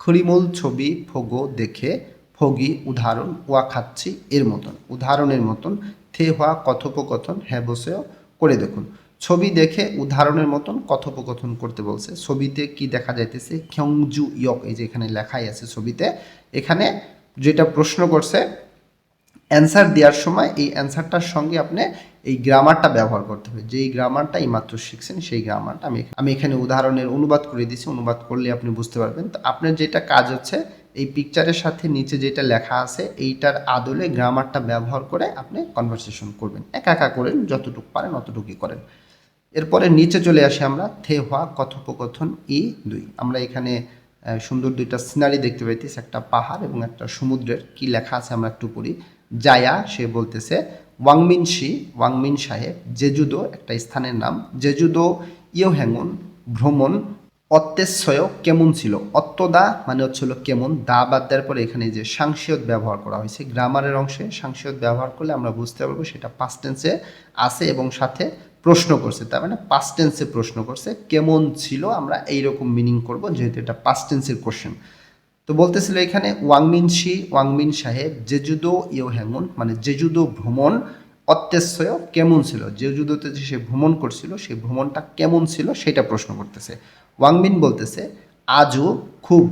খড়িমূল ছবি ফোগো দেখে, ফগি উদাহরণ, ওয়া খাচ্ছি এর মতন উদাহরণের মতন, থে হওয়া কথোপকথন হ্যাঁ বসেও করে দেখুন। ছবি দেখে উদাহরণের মতন কথোপকথন করতে বলছে। ছবিতে কি দেখা যাইতেছে খ্যংজু ইয়ক, এই যে এখানে লেখাই আছে ছবিতে, এখানে যেটা প্রশ্ন করছে অ্যান্সার দেওয়ার সময় এই অ্যান্সারটার সঙ্গে আপনি এই গ্রামারটা ব্যবহার করতে হবে, যেই গ্রামারটা এই মাত্র শিখছেন সেই গ্রামারটা আমি এখানে উদাহরণের অনুবাদ করে দিয়েছি, অনুবাদ করলে আপনি বুঝতে পারবেন। তো আপনার যেটা কাজ হচ্ছে এই পিকচারের সাথে নিচে যেটা লেখা আছে এইটার আদলে গ্রামারটা ব্যবহার করে আপনি কনভারসেশন করবেন, একা একা করেন, যতটুকু পারেন অতটুকুই করেন। এরপরে নিচে চলে আসি আমরা, থে হওয়া কথোপকথন ই2। আমরা এখানে সুন্দর দুইটা সিনারি দেখতে পাইতেছি, একটা পাহাড় এবং একটা সমুদ্রের। কি লেখা আছে আমরা একটু পড়ি। জায়া সে বলতেছে ওয়াংমিন সাহেব জেজুদো একটা স্থানের নাম, জেজুদো ইয়োহ্যাঙ্গন ভ্রমণ, অত্যেশ্বয় কেমন ছিল, অত্যদা মানে হচ্ছিল কেমন, দা বাদ দেওয়ার পরে এখানে যে সাংসিয়ত ব্যবহার করা হয়েছে, গ্রামারের অংশে সাংসিয়ত ব্যবহার করলে আমরা বুঝতে পারবো সেটা পাস্ট টেন্সে আছে এবং সাথে প্রশ্ন করছে, তার মানে পাস্ট টেন্সে প্রশ্ন করছে। কেমন ছিল আমরা এইরকম মিনিং করব যেহেতু এটা পাস্ট টেন্সের কোশ্চেন। তো বলতেছিল এখানে ওয়াংমিন সাহেব জেজুদো ইয়োহ্যাঙ্গন মানে জেজুদো ভ্রমণ, অত্যেশ্বয় কেমন ছিল, জেজুদোতে যে সে ভ্রমণ করছিল সেই ভ্রমণটা কেমন ছিল সেটা প্রশ্ন করতেছে। ওয়াংমিন বলতেছে আজও খুব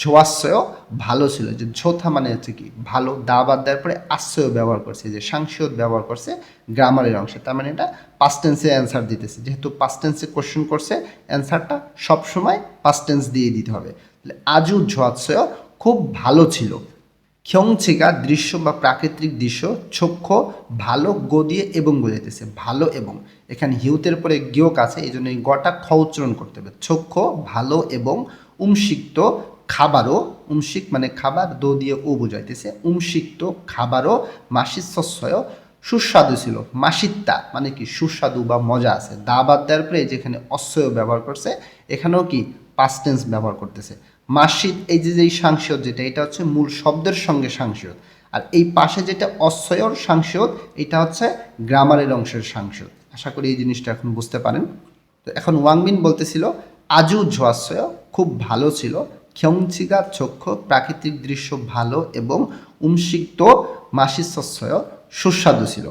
ঝোয়াশ্রয় ভালো ছিল, যে ঝোথা মানে হচ্ছে কি ভালো, দা বাদ দেওয়ার পরে আশ্রয় ব্যবহার করছে, যে সাংসদ ব্যবহার করছে গ্রামারের অংশে, তার মানে এটা পাস্ট টেন্সে অ্যান্সার দিতেছে। যেহেতু পাস্ট টেন্সে কোশ্চেন করছে, অ্যান্সারটা সবসময় পাস্ট টেন্স দিয়ে দিতে হবে। তাহলে আজু ঝোয়াশ্রয় খুব ভালো ছিল। খ্যংছেগা দৃশ্য বা প্রাকৃতিক দৃশ্য, চক্ষু ভালো, গো দিয়ে এবং বোঝাইতেছে, ভালো এবং, এখানে হিউতের পরে গিয়ক আছে, এই জন্য এই গটা খ উচ্চারণ করতে হবে। চক্ষু ভালো এবং উমসিক্ত খাবারও, উমসিক মানে খাবার, দো দিয়ে ও বোঝাইতেছে, উমসিক্ত খাবারও মাসির শস্যয় সুস্বাদু ছিল। মাসিত্তা মানে কি সুস্বাদু বা মজা আছে, দা বাদ দেওয়ার পরে যেখানে অস্বয় ব্যবহার করছে, এখানেও কি পাস্ট টেন্স ব্যবহার করতেছে। মাসিদ এই যে যেই সাংসদ যেটা, এটা হচ্ছে মূল শব্দের সঙ্গে সাংসদ, আর এই পাশে যেটা অস্বয়র সাংসদ, এটা হচ্ছে গ্রামারের অংশের সাংসদ। আশা করি এই জিনিসটা এখন বুঝতে পারেন। তো এখন ওয়াংমিন বলতেছিল আজু ঝোয়াশ্রয় খুব ভালো ছিল, খ্যংচিগা চক্ষু প্রাকৃতিক দৃশ্য ভালো এবং উমসিক্ত মাসিশস্যয় সুস্বাদু ছিল।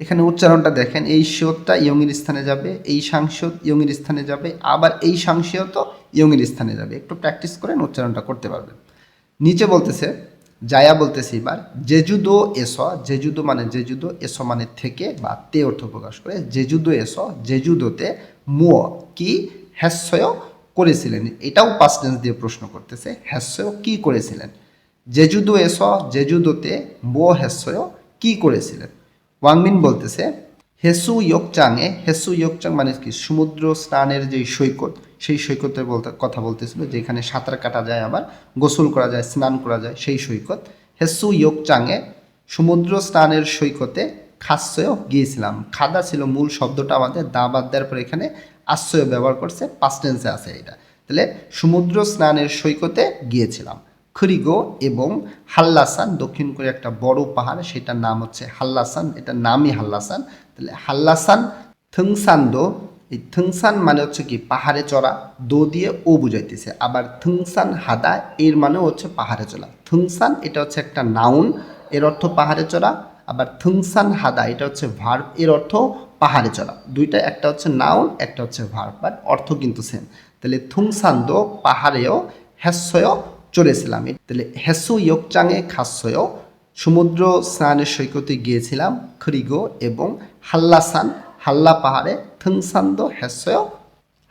এখানে উচ্চারণটা দেখেন, এই শিওরটা ইয়ংয়ের স্থানে যাবে, এই সাংসদ ইয়ংয়ের স্থানে যাবে, আবার এই সাংসদ তো ইয়ংয়ের স্থানে যাবে। একটু প্র্যাকটিস করেন, উচ্চারণটা করতে পারবেন। নিচে বলতেছে, জায়া বলতেছে এবার জেজুদো এস, জেজুদো মানে জেজুদো, এসো মানে থেকে বা তে অর্থ প্রকাশ করে, জেজুদো এস, জেজুদোতে মুয় কি হ্যাস্যয় করেছিলেন, এটাও পাস্ট টেন্স দিয়ে প্রশ্ন করতেছে, হ্যাস্যয় কি করেছিলেন। জেজুদো এস, জেজুদোতে মুয় হ্যাস্যয় কি করেছিলেন। ওয়াংমিন বলতেছে হেসু ইয়োকচাংয়ে, হেসু ইয়োকচাং মানে কি সমুদ্র স্নানের যে সৈকত, সেই সৈকতের কথা বলতেছিল, যেখানে সাঁতার কাটা যায়, আবার গোসল করা যায়, স্নান করা যায়, সেই সৈকত। হেসু ইয়োকচাংয়ে সমুদ্র স্নানের সৈকতে খাস্যয় গিয়েছিলাম। খাদা ছিল মূল শব্দটা আমাদের, দা বাদ দেওয়ার পর এখানে আশ্রয় ব্যবহার করছে, পাস্ট টেন্সে আছে এটা। তাহলে সমুদ্র স্নানের সৈকতে গিয়েছিলাম। খরিগো এবং হাল্লাসান, দক্ষিণ কোরিয়ার একটা বড় পাহাড়, সেটার নাম হচ্ছে হাল্লাসান, এটার নামই হাল্লাসান। তাহলে হাল্লাসান থংসানদো, এই থংসান মানে হচ্ছে কি পাহাড়ে চড়া, দো দিয়ে ও বুঝাইতেছে, আবার থংসান হাদা এর মানেও হচ্ছে পাহাড়ে চড়া। থংসান এটা হচ্ছে একটা নাউন, এর অর্থ পাহাড়ে চড়া, আবার থংসান হাদা এটা হচ্ছে ভার্ব, এর অর্থ পাহাড়ে চড়া। দুইটা, একটা হচ্ছে নাউন, একটা হচ্ছে ভার্ব, বাট অর্থ কিন্তু সেম। তাহলে থংসানদো পাহাড়েও, হ্যাস্যয় চড়েছিলাম। তাহলে হেসু ইয়োকচাংয়ে খাস্যয় সমুদ্র স্নানের সৈকতে গিয়েছিলাম, খরিগো এবং হাল্লাসান হাল্লা পাহাড়ে, থংসান্দো হ্যাস্যয়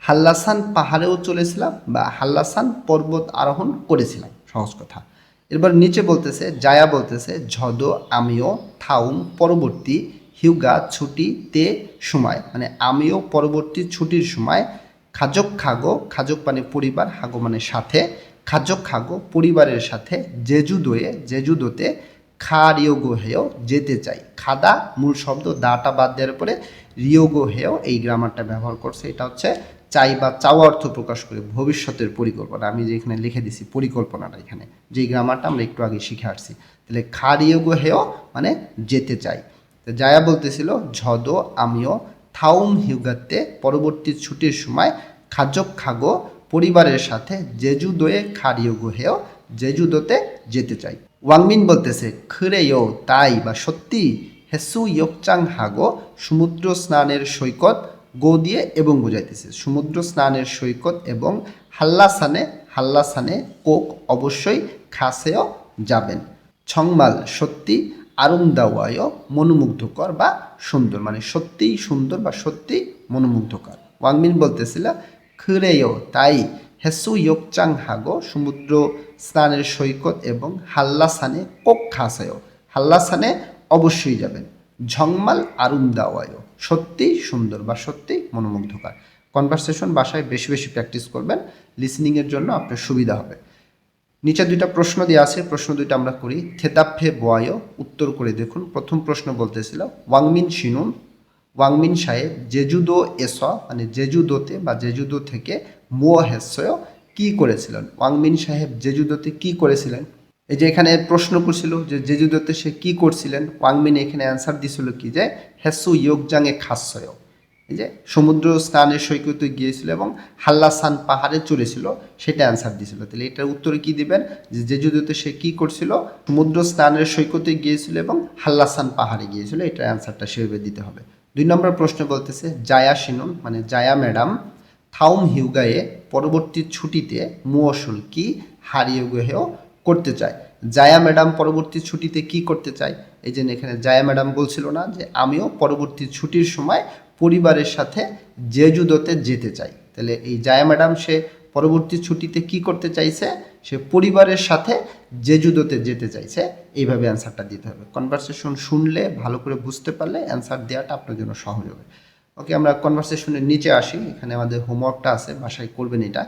হাল্লাসান পাহাড়েও চলেছিলাম বা হাল্লাসান পর্বত আরোহণ করেছিলাম, সহজ কথা। এরপর নিচে বলতেছে, জায়া বলতেছে ঝদ আমিও থাউম পরবর্তী হিউগা ছুটি তে সময়, মানে আমিও পরবর্তী ছুটির সময়, খাজক খাগো, খাজক মানে পরিবার, হাগো মানে সাথে, খাজক খাগো পরিবারের সাথে, জেজুদোয়ে জেজুদোতে, খা রিয়োগো হেয় যেতে চাই। খাদা মূল শব্দ, দাটা বাদ দেওয়ার পরে রিয়োগো হেয় এই গ্রামারটা ব্যবহার করছে, এটা হচ্ছে চাই বা চাওয়া অর্থ প্রকাশ করে ভবিষ্যতের পরিকল্পনা। আমি যে এখানে লিখে দিছি পরিকল্পনাটা, এখানে যে গ্রামারটা আমরা একটু আগে শিখে আসছি। তাহলে খা রিয়োগো হেয় মানে যেতে চাই। তো জায়া বলতেছিল ঝদ আমিও থাউম হিউগাতে পরবর্তী ছুটির সময়, খাজক খাগো পরিবারের সাথে, জেজুদোয়ে খারিয়োগো হেয় জেজুদোতে যেতে চাই। ওয়াংমিন বলতেছে খরেও তাই বা সত্যি, হেসু ইয়োকচাং হাগো সমুদ্র স্নানের সৈকত, গো দিয়ে এবং বোঝাইতেছে, সমুদ্র স্নানের সৈকত এবং হাল্লাসানে, হাল্লাসানে কোক অবশ্যই খাসেও যাবেন। ছংমাল সত্যি, আরুমদাওয়ায় মনোমুগ্ধকর বা সুন্দর, মানে সত্যিই সুন্দর বা সত্যিই মনোমুগ্ধকর। ওয়াংমিন বলতেছিল খরেও তাই, হেসু ইয়োকচাং হাগো সমুদ্র স্নানের সৈকত এবং হাল্লাসানে কোক খাসেও, হাল্লাসানে অবশ্যই যাবেন। ঝংমাল আরুমদাওয়ায় সত্যি সুন্দর বা সত্যি মনোমুগ্ধকর। কনভারসেশন বাসায় বেশি বেশি প্র্যাকটিস করবেন, লিসনিংয়ের জন্য আপনার সুবিধা হবে। নিচে দুইটা প্রশ্ন দেওয়া আছে, প্রশ্ন দুইটা আমরা করি। থেতাফে বয় উত্তর করে দেখুন। প্রথম প্রশ্ন বলতেছিল ওয়াংমিন শিনুন, ওয়াংমিন সাহেব জেজুদো এস মানে জেজুদোতে বা জেজুদো থেকে মুয় হ্যাস্যয় কি করেছিলেন। ওয়াংমিন সাহেব জেজুদোতে কি করেছিলেন, এই যে এখানে প্রশ্ন করছিল যে জেজুদোতে সে কি করছিলেন, ওয়াংমিন এখানে অ্যান্সার দিছিল কি যে হেসু ইয়োগজাংয়ে খাস্যয়, এই যে সমুদ্র স্নানের সৈকতে গিয়েছিল এবং হাল্লাসান পাহাড়ে চড়েছিল, সেটা অ্যান্সার দিছিল। তাহলে এটার উত্তরে কি দিবেন, যে জেজুদোতে সে কি করছিল, সমুদ্র স্নানের সৈকতে গিয়েছিল এবং হাল্লাসান পাহাড়ে গিয়েছিল, এটার অ্যান্সারটা সেভাবে দিতে হবে। 2 নম্বর প্রশ্ন বলতেছে জায়া শিনুন মানে জায়া ম্যাডাম থাউম হিউগায়ে পরবর্তী ছুটিতে মুয়সুল কি হারিয়ে গেহেও করতে চায়। জায়া ম্যাডাম পরবর্তী ছুটিতে কি করতে চায়? এই যে এখানে জায়া ম্যাডাম বলছিল না যে আমিও পরবর্তী ছুটির সময় পরিবারের সাথে জেজুদোতে যেতে চাই। তাহলে এই জায়া ম্যাডাম সে পরবর্তী ছুটিতে কি করতে চাইছে? সে পরিবারের সাথে জেজুদোতে যেতে চাইছে। এইভাবে অ্যান্সারটা দিতে হবে। কনভারসেশন শুনলে ভালো করে বুঝতে পারলে অ্যান্সার দেওয়াটা আপনার জন্য সহজ হবে। ওকে, আমরা কনভারসেশনের নিচে আসি। এখানে আমাদের হোমওয়ার্কটা আছে, বাসায় করবেন এটা।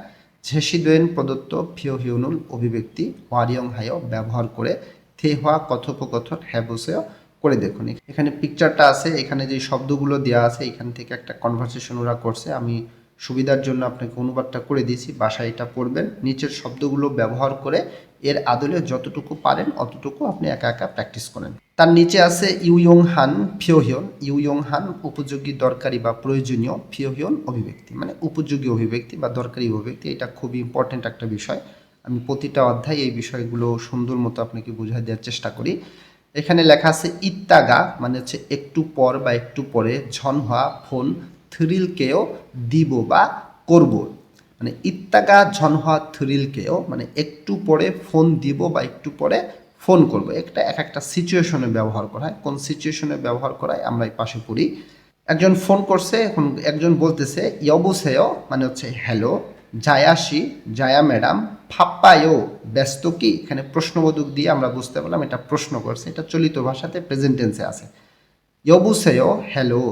ঝেসিদোয়েন প্রদত্ত ফিওহিউনুল অভিব্যক্তি ওয়ারিয়ং হাইও ব্যবহার করে থেহোয়া কথোপকথন হ্যাবসেও করে দেখুন। এখানে পিকচারটা আছে, এখানে যে শব্দগুলো দেওয়া আছে এখান থেকে একটা কনভারসেশন ওরা করছে। আমি সুবিধার জন্য আপনাকে অনুবাদটা করে দিয়েছি, বাসায় এটা পড়বেন। নিচের শব্দগুলো ব্যবহার করে এর আদলে যতটুকু পারেন অতটুকু আপনি একা একা প্র্যাকটিস করেন। তার নিচে আছে ইউইয়ং হান ফিওহিয়ন। ইউইয়ং হান উপযোগী, দরকারি বা প্রয়োজনীয়, ফিওহিয়ন অভিব্যক্তি মানে উপযোগী অভিব্যক্তি বা দরকারি অভিব্যক্তি। এটা খুবই ইম্পর্টেন্ট একটা বিষয়। আমি প্রতিটা অধ্যায়ে এই বিষয়গুলো সুন্দর মতো আপনাকে বুঝাই দেওয়ার চেষ্টা করি। এখানে লেখা আছে ইত্তাগা মানে হচ্ছে একটু পর বা একটু পরে, ঝনহা ফোন, থ্রিলকেও দিব বা করব। মানে ইত্তাগা ঝনহা থ্রিলকেও মানে একটু পরে ফোন দিব বা একটু পরে ফোন করব। একটা এক একটা সিচুয়েশনে ব্যবহার করা হয়। কোন সিচুয়েশনে ব্যবহার করায় আমরা এই পাশে পড়ি। একজন ফোন করছে, এখন একজন বলতেছে ইয়বুসেও মানে হচ্ছে হ্যালো, জায়াসি জায়া ম্যাডাম, ফাপ্পায়ও ব্যস্ত কি? এখানে প্রশ্নবোধক দিয়ে আমরা বুঝতে পারলাম এটা প্রশ্ন করছে। এটা চলিত ভাষাতে প্রেজেন্ট টেন্সে আছে। ইয়বুসেও হ্যালো,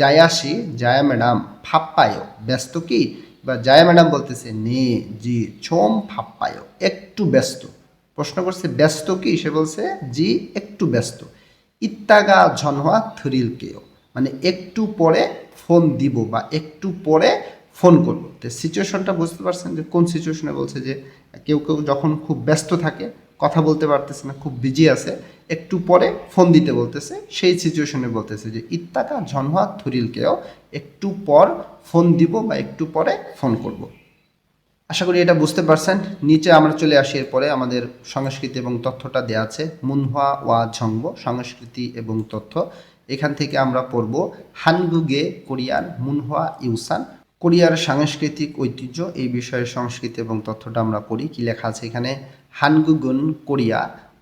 জায়াসি জায়া ম্যাডাম, ফাপ্পায়ও ব্যস্ত কি? বা জায়া ম্যাডাম বলতেছে নে জি ছোম ফাপ্পায়ও একটু ব্যস্ত। প্রশ্ন করছে ব্যস্ত কি? সে বলছে জি একটু ব্যস্ত। ইত্তাগা ঝনহা থ্রিলকেও মানে একটু পরে ফোন দিব বা একটু পরে ফোন করব। তো সিচুয়েশনটা বুঝতে পারছেন যে কোন সিচুয়েশনে বলছে যে কেউ কেউ যখন খুব ব্যস্ত থাকে, কথা বলতে পারতেছে না, খুব বিজি আছে, একটু পরে ফোন দিতে বলতেছে, সেই সিচুয়েশনে বলতেছে যে ইত্তাকা ঝনহা থুরিলকেও একটু পর ফোন দিব বা একটু পরে ফোন করব। আশা করি এটা বুঝতে পারছেন। নিচে আমরা চলে আসি, এরপরে আমাদের সংস্কৃতি এবং তথ্যটা দেওয়া আছে। মুনহোয়া ওয়া ঝংব সংস্কৃতি এবং তথ্য। এখান থেকে আমরা পড়ব হানগুগে কোরিয়ার মুনহোয়া ইউসান, কোরিয়ার সাংস্কৃতিক ঐতিহ্য। এই বিষয়ে সংস্কৃতি এবং তথ্যটা আমরা পড়ি। কি লেখা আছে এখানে? হানগুগুন কোরিয়া,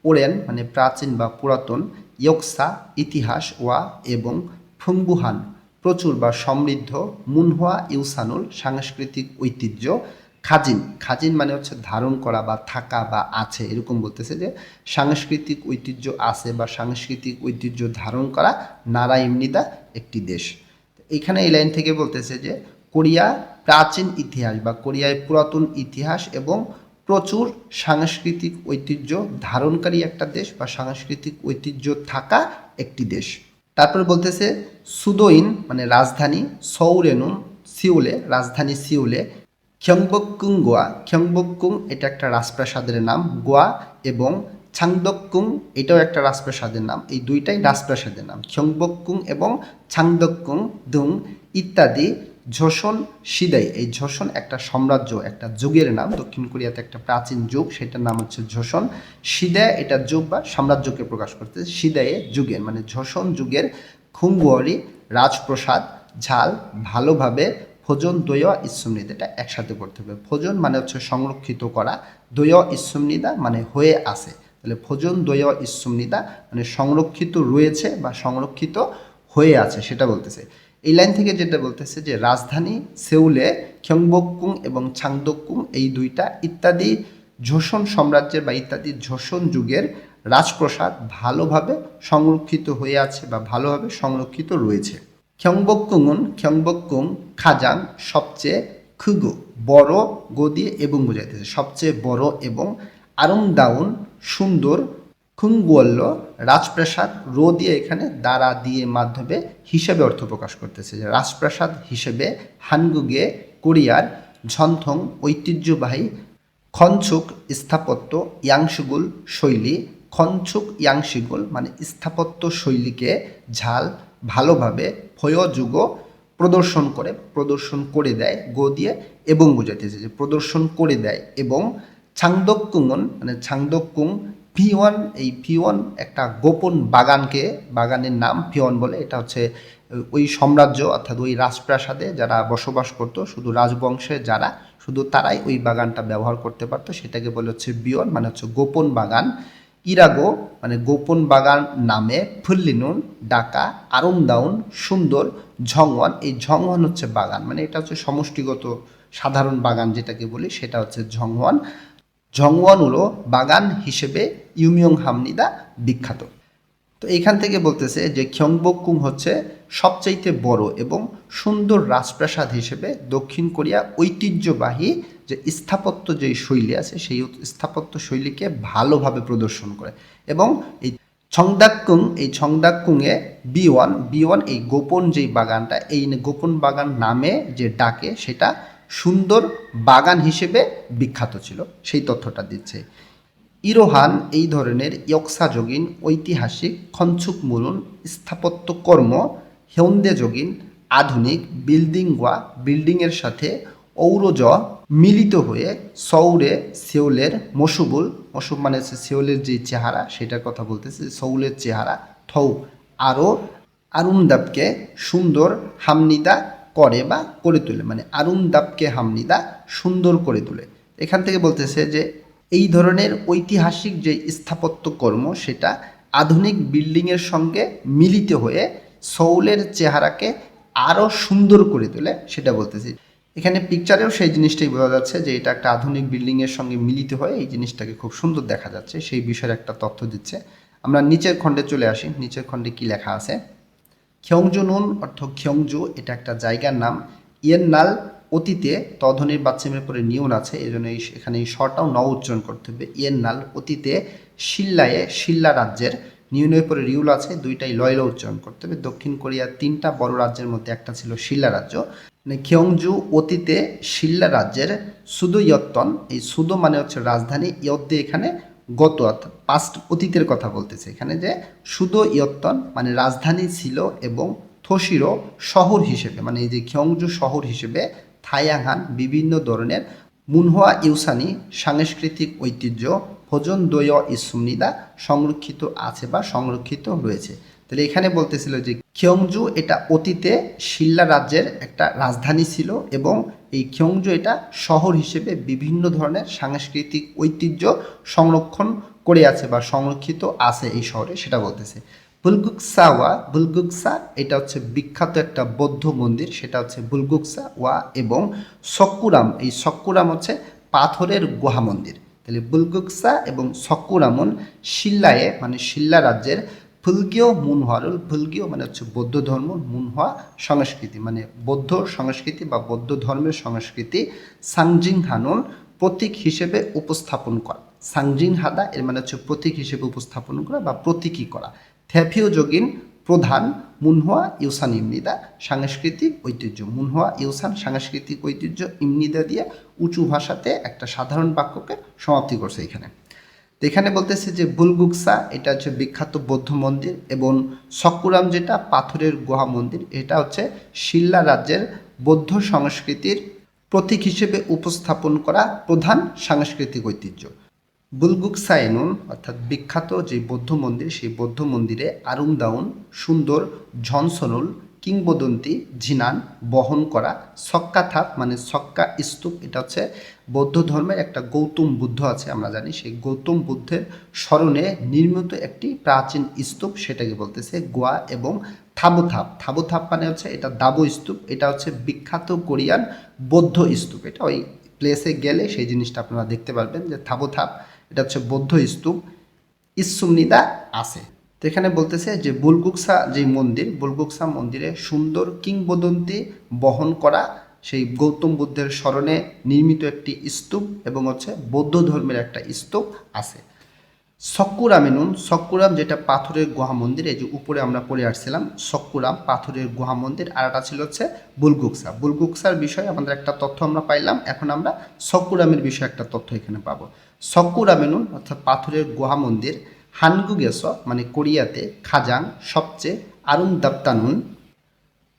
ওরেন মানে প্রাচীন বা পুরাতন, ইয়কসা ইতিহাস, ওয়া এবং ফুংবুহান প্রচুর বা সমৃদ্ধ, মুনহোয়া ইউসানুল সাংস্কৃতিক ঐতিহ্য, খাজিন খাজিন মানে হচ্ছে ধারণ করা বা থাকা বা আছে, এরকম বলতেছে যে সাংস্কৃতিক ঐতিহ্য আছে বা সাংস্কৃতিক ঐতিহ্য ধারণ করা নারা ইমনিদা একটি দেশ। এখানে এই লাইন থেকে বলতেছে যে কোরিয়া প্রাচীন ইতিহাস বা কোরিয়ায় পুরাতন ইতিহাস এবং প্রচুর সাংস্কৃতিক ঐতিহ্য ধারণকারী একটা দেশ বা সাংস্কৃতিক ঐতিহ্য থাকা একটি দেশ। তারপর বলতেছে সুদোইন মানে রাজধানী, সৌরেনুন সিউলে রাজধানী সিউলে, খ্যংবক্কুং গোয়া, খ্যংবক্কুং এটা একটা রাজপ্রাসাদের নাম, গোয়া এবং ছাংদক্কুং এটাও একটা রাজপ্রাসাদের নাম। এই দুইটাই রাজপ্রাসাদের নাম, খ্যংবক্কুং এবং ছাংদক্কুং দুং ইত্যাদি। ঝোসন সিদাই, এই ঝোসন একটা সাম্রাজ্য, একটা যুগের নাম। দক্ষিণ কোরিয়াতে একটা প্রাচীন যুগ, সেটার নাম হচ্ছে ঝোসন। সিদা এটা যুগ বা সাম্রাজ্যকে প্রকাশ করতে, সিদায়ে যুগের মানে ঝোসন যুগের খুংগুয়ারি রাজপ্রসাদ, ঝাল ভালোভাবে, ভোজন দয়া ইসুমনিদা এটা একসাথে পড়তে হবে। ভোজন মানে হচ্ছে সংরক্ষিত করা, দয়া ইসুমনিদা মানে হয়ে আছে। তাহলে ভোজন দয়া ইসুমনিদা মানে সংরক্ষিত রয়েছে বা সংরক্ষিত হয়ে আছে সেটা বলতেছে। এই লাইন থেকে যেটা বলতেছে যে রাজধানী সেউলে খ্যংবক্কুং এবং ছাংদক্কুং এই দুইটা ইত্যাদি ঝোসন সাম্রাজ্যের বা ইত্যাদি ঝোসন যুগের রাজপ্রসাদ ভালোভাবে সংরক্ষিত হয়ে আছে বা ভালোভাবে সংরক্ষিত রয়েছে। খ্যংবক্কুং খাজাং সবচেয়ে, খুগু বড়, গো দিয়ে এবং বোঝাইতেছে সবচেয়ে বড় এবং, আরংদাউন সুন্দর, খুংগুয়াল্ল রাজপ্রাসাদ, রো দিয়ে এখানে দ্বারা দিয়ে মাধ্যমে হিসেবে অর্থ প্রকাশ করতেছে যে রাজপ্রাসাদ হিসেবে, হানগুগে কোরিয়ার, ঝনথং ঐতিহ্যবাহী, খনছুক স্থাপত্য, ইয়াংশিগুল শৈলী, খনছুক ইয়াংশিগুল মানে স্থাপত্য শৈলীকে, ঝাল ভালোভাবে, ফয়যুগ প্রদর্শন করে দেয়, গো দিয়ে এবং বোঝাইতেছে যে প্রদর্শন করে দেয়, এবং ছাংদক্কুংন মানে ছাংদক্কুং ফিওয়ান, এই ফিওয়ান একটা গোপন বাগানের নাম ফিওয়ান বলে। এটা হচ্ছে ওই সাম্রাজ্য অর্থাৎ ওই রাজপ্রাসাদে যারা বসবাস করতো, শুধু রাজবংশের যারা, শুধু তারাই ওই বাগানটা ব্যবহার করতে পারতো। সেটাকে বলে হচ্ছে বিয়ন, মানে হচ্ছে গোপন বাগান। ইরাগো মানে গোপন বাগান নামে, ফুল্লিনুন ডাকা, আরুমদাউন সুন্দর, ঝংওয়ান এই ঝংওয়ান হচ্ছে বাগান, মানে এটা হচ্ছে সমষ্টিগত সাধারণ বাগান যেটাকে বলি, সেটা হচ্ছে ঝংওয়ান। ঝংওয়ান হলো বাগান হিসেবে ইউমিয়ং হামনিদা বিখ্যাত। তো এইখান থেকে বলতেছে যে খ্যংবকুং হচ্ছে সবচাইতে বড় এবং সুন্দর রাজপ্রাসাদ হিসেবে দক্ষিণ কোরিয়া ঐতিহ্যবাহী যে স্থাপত্য যে শৈলী আছে সেই স্থাপত্য শৈলীকে ভালোভাবে প্রদর্শন করে। এবং এই ছংদাক্কুংয়ে বি ওয়ান এই গোপন যেই বাগানটা, এই গোপন বাগান নামে যে ডাকে সেটা সুন্দর বাগান হিসেবে বিখ্যাত ছিল, সেই তথ্যটা দিচ্ছে। ইরোহান এই ধরনের ইয়ক্সাযোগিন ঐতিহাসিক খনচুকমুলুন স্থাপত্যকর্ম হেউন্দেযোগিন আধুনিক বিল্ডিংয়ের সাথে ঔরজ মিলিত হয়ে সৌরে সেউলের মসুব মানে হচ্ছে সেউলের যে চেহারা সেটার কথা বলতেছে, সৌলের চেহারা থৌ আরও আরুমদাবকে সুন্দর হামনিদা করে বা করে তোলে, মানে আরুমদাবকে হামনিদা সুন্দর করে তোলে। এখান থেকে বলতেছে যে এই ধরনের ঐতিহাসিক যে স্থাপত্যকর্ম সেটা আধুনিক বিল্ডিংয়ের সঙ্গে মিলিত হয়ে সৌলের চেহারাকে আরও সুন্দর করে তোলে, সেটা বলতেছি। এখানে পিকচারেও সেই জিনিসটাই বোঝা যাচ্ছে যে এটা একটা আধুনিক বিল্ডিংয়ের সঙ্গে মিলিত হয়ে এই জিনিসটাকে খুব সুন্দর দেখা যাচ্ছে, সেই বিষয়ের একটা তথ্য দিচ্ছে। আমরা নিচের খণ্ডে চলে আসি। নিচের খণ্ডে কি লেখা আছে? খ্যংজুনুন অর্থ খ্যংজু এটা একটা জায়গার নাম। ইয়েন্নাল অতীতে তধ্বনির বাচ্চামের পরে নিয়ন আছে, এই জন্য এখানে এই স্বরটাও ন উচ্চারণ করতে হবে। ইয়েন্নাল অতীতে শিল্লা রাজ্যের, নিয়নের পরে রিউল আছে, দুইটাই লয়লা উচ্চারণ করতে হবে। দক্ষিণ কোরিয়ার 3টা বড় রাজ্যের মধ্যে একটা ছিল শিল্লা রাজ্য। মানে খ্যংজু অতীতে শিল্লা রাজ্যের সুদো ইয়ত্তন, এই সুদো মানে হচ্ছে রাজধানী, ইয়দ্দে এখানে গত অর্থাৎ পাস্ট অতীতের কথা বলতেছে এখানে, যে সুদো ইয়ত্তন মানে রাজধানী ছিল, এবং থোশিরো শহর হিসেবে, মানে এই যে খ্যংজু শহর হিসেবে থাইয়াংহান বিভিন্ন ধরনের মুনহোয়া ইউসানি সাংস্কৃতিক ঐতিহ্য ভোজন দয় ইসুমনিদা সংরক্ষিত আছে বা সংরক্ষিত রয়েছে। তাহলে এখানে বলতেছিল যে খ্যংজু এটা অতীতে শিল্লা রাজ্যের একটা রাজধানী ছিল, এবং এই খ্যংজু এটা শহর হিসেবে বিভিন্ন ধরনের সাংস্কৃতিক ঐতিহ্য সংরক্ষণ করে আছে বা সংরক্ষিত আছে এই শহরে, সেটা বলতেছে। বুলগুকসা এটা হচ্ছে বিখ্যাত একটা বৌদ্ধ মন্দির, সেটা হচ্ছে বুলগুকসা ওয়া। এবং সক্কুরাম, এই সক্কুরাম হচ্ছে পাথরের গুহা মন্দির। তাহলে বুলগুকসা এবং সক্কুরামন শিল্লায়ে মানে শিল্লা রাজ্যের ফুলগিও মুনহারুল, ফুলগিও মানে হচ্ছে বৌদ্ধ ধর্ম, মুনহা সংস্কৃতি মানে বৌদ্ধ সংস্কৃতি বা বৌদ্ধ ধর্মের সংস্কৃতি, সাংজিং হানুন প্রতীক হিসেবে উপস্থাপন করা। সাংজিং হাদা এর মানে হচ্ছে প্রতীক হিসেবে উপস্থাপন করা বা প্রতীকী করা। থ্যাফিও যোগিন প্রধান মুনহোয়া ইউসান ইমনিদা সাংস্কৃতিক ঐতিহ্য। মুনহোয়া ইউসান সাংস্কৃতিক ঐতিহ্য, ইমনিদা দিয়ে উঁচু ভাষাতে একটা সাধারণ বাক্যকে সমাপ্তি করছে এখানে। তো এখানে বলতেছে যে বুলগুকসা এটা হচ্ছে বিখ্যাত বৌদ্ধ মন্দির, এবং সক্কুরাম যেটা পাথরের গুহা মন্দির, এটা হচ্ছে শিল্লা রাজ্যের বৌদ্ধ সংস্কৃতির প্রতীক হিসেবে উপস্থাপন করা প্রধান সাংস্কৃতিক ঐতিহ্য। বুলগুকসায়েনুন অর্থাৎ বিখ্যাত যে বৌদ্ধ মন্দির, সেই বৌদ্ধ মন্দিরে আরুমদাউন সুন্দর, ঝনসনুল কিংবদন্তি ঝিনান বহন করা, সক্কাথাপ মানে সক্কা স্তূপ এটা হচ্ছে বৌদ্ধ ধর্মের একটা গৌতম বুদ্ধ আছে আমরা জানি, সেই গৌতম বুদ্ধের স্মরণে নির্মিত একটি প্রাচীন স্তূপ, সেটাকে বলতেছে গোয়া। এবং থাবুথাপ মানে হচ্ছে এটা দাবো স্তূপ, এটা হচ্ছে বিখ্যাত কোরিয়ান বৌদ্ধ স্তূপ। এটা ওই প্লেসে গেলে সেই জিনিসটা আপনারা দেখতে পারবেন যে থাবুথাপ এটা হচ্ছে বৌদ্ধ স্তূপ ইসুমনিদা আছে। তো এখানে বলতেছে যে বুলগুকসা যে মন্দির, বুলগুকসা মন্দিরে সুন্দর কিংবদন্তি বহন করা সেই গৌতম বুদ্ধের স্মরণে নির্মিত একটি স্তূপ, এবং হচ্ছে বৌদ্ধ ধর্মের একটা স্তূপ আছে। সক্কুরাম যেটা পাথরের গুহা মন্দির, এই যে উপরে আমরা পড়ে আসছিলাম সক্কুরাম পাথরের গুহা মন্দির, আর একটা ছিল হচ্ছে বুলগুকসার বিষয়ে আমাদের একটা তথ্য আমরা পাইলাম। এখন আমরা সক্কুরামের বিষয়ে একটা তথ্য এখানে পাবো। সক্কুরামেনুন অর্থাৎ পাথরের গুহা মন্দির, হানগুগেস মানে কোরিয়াতে খাজাং সবচেয়ে আরুমদাপ্তানুন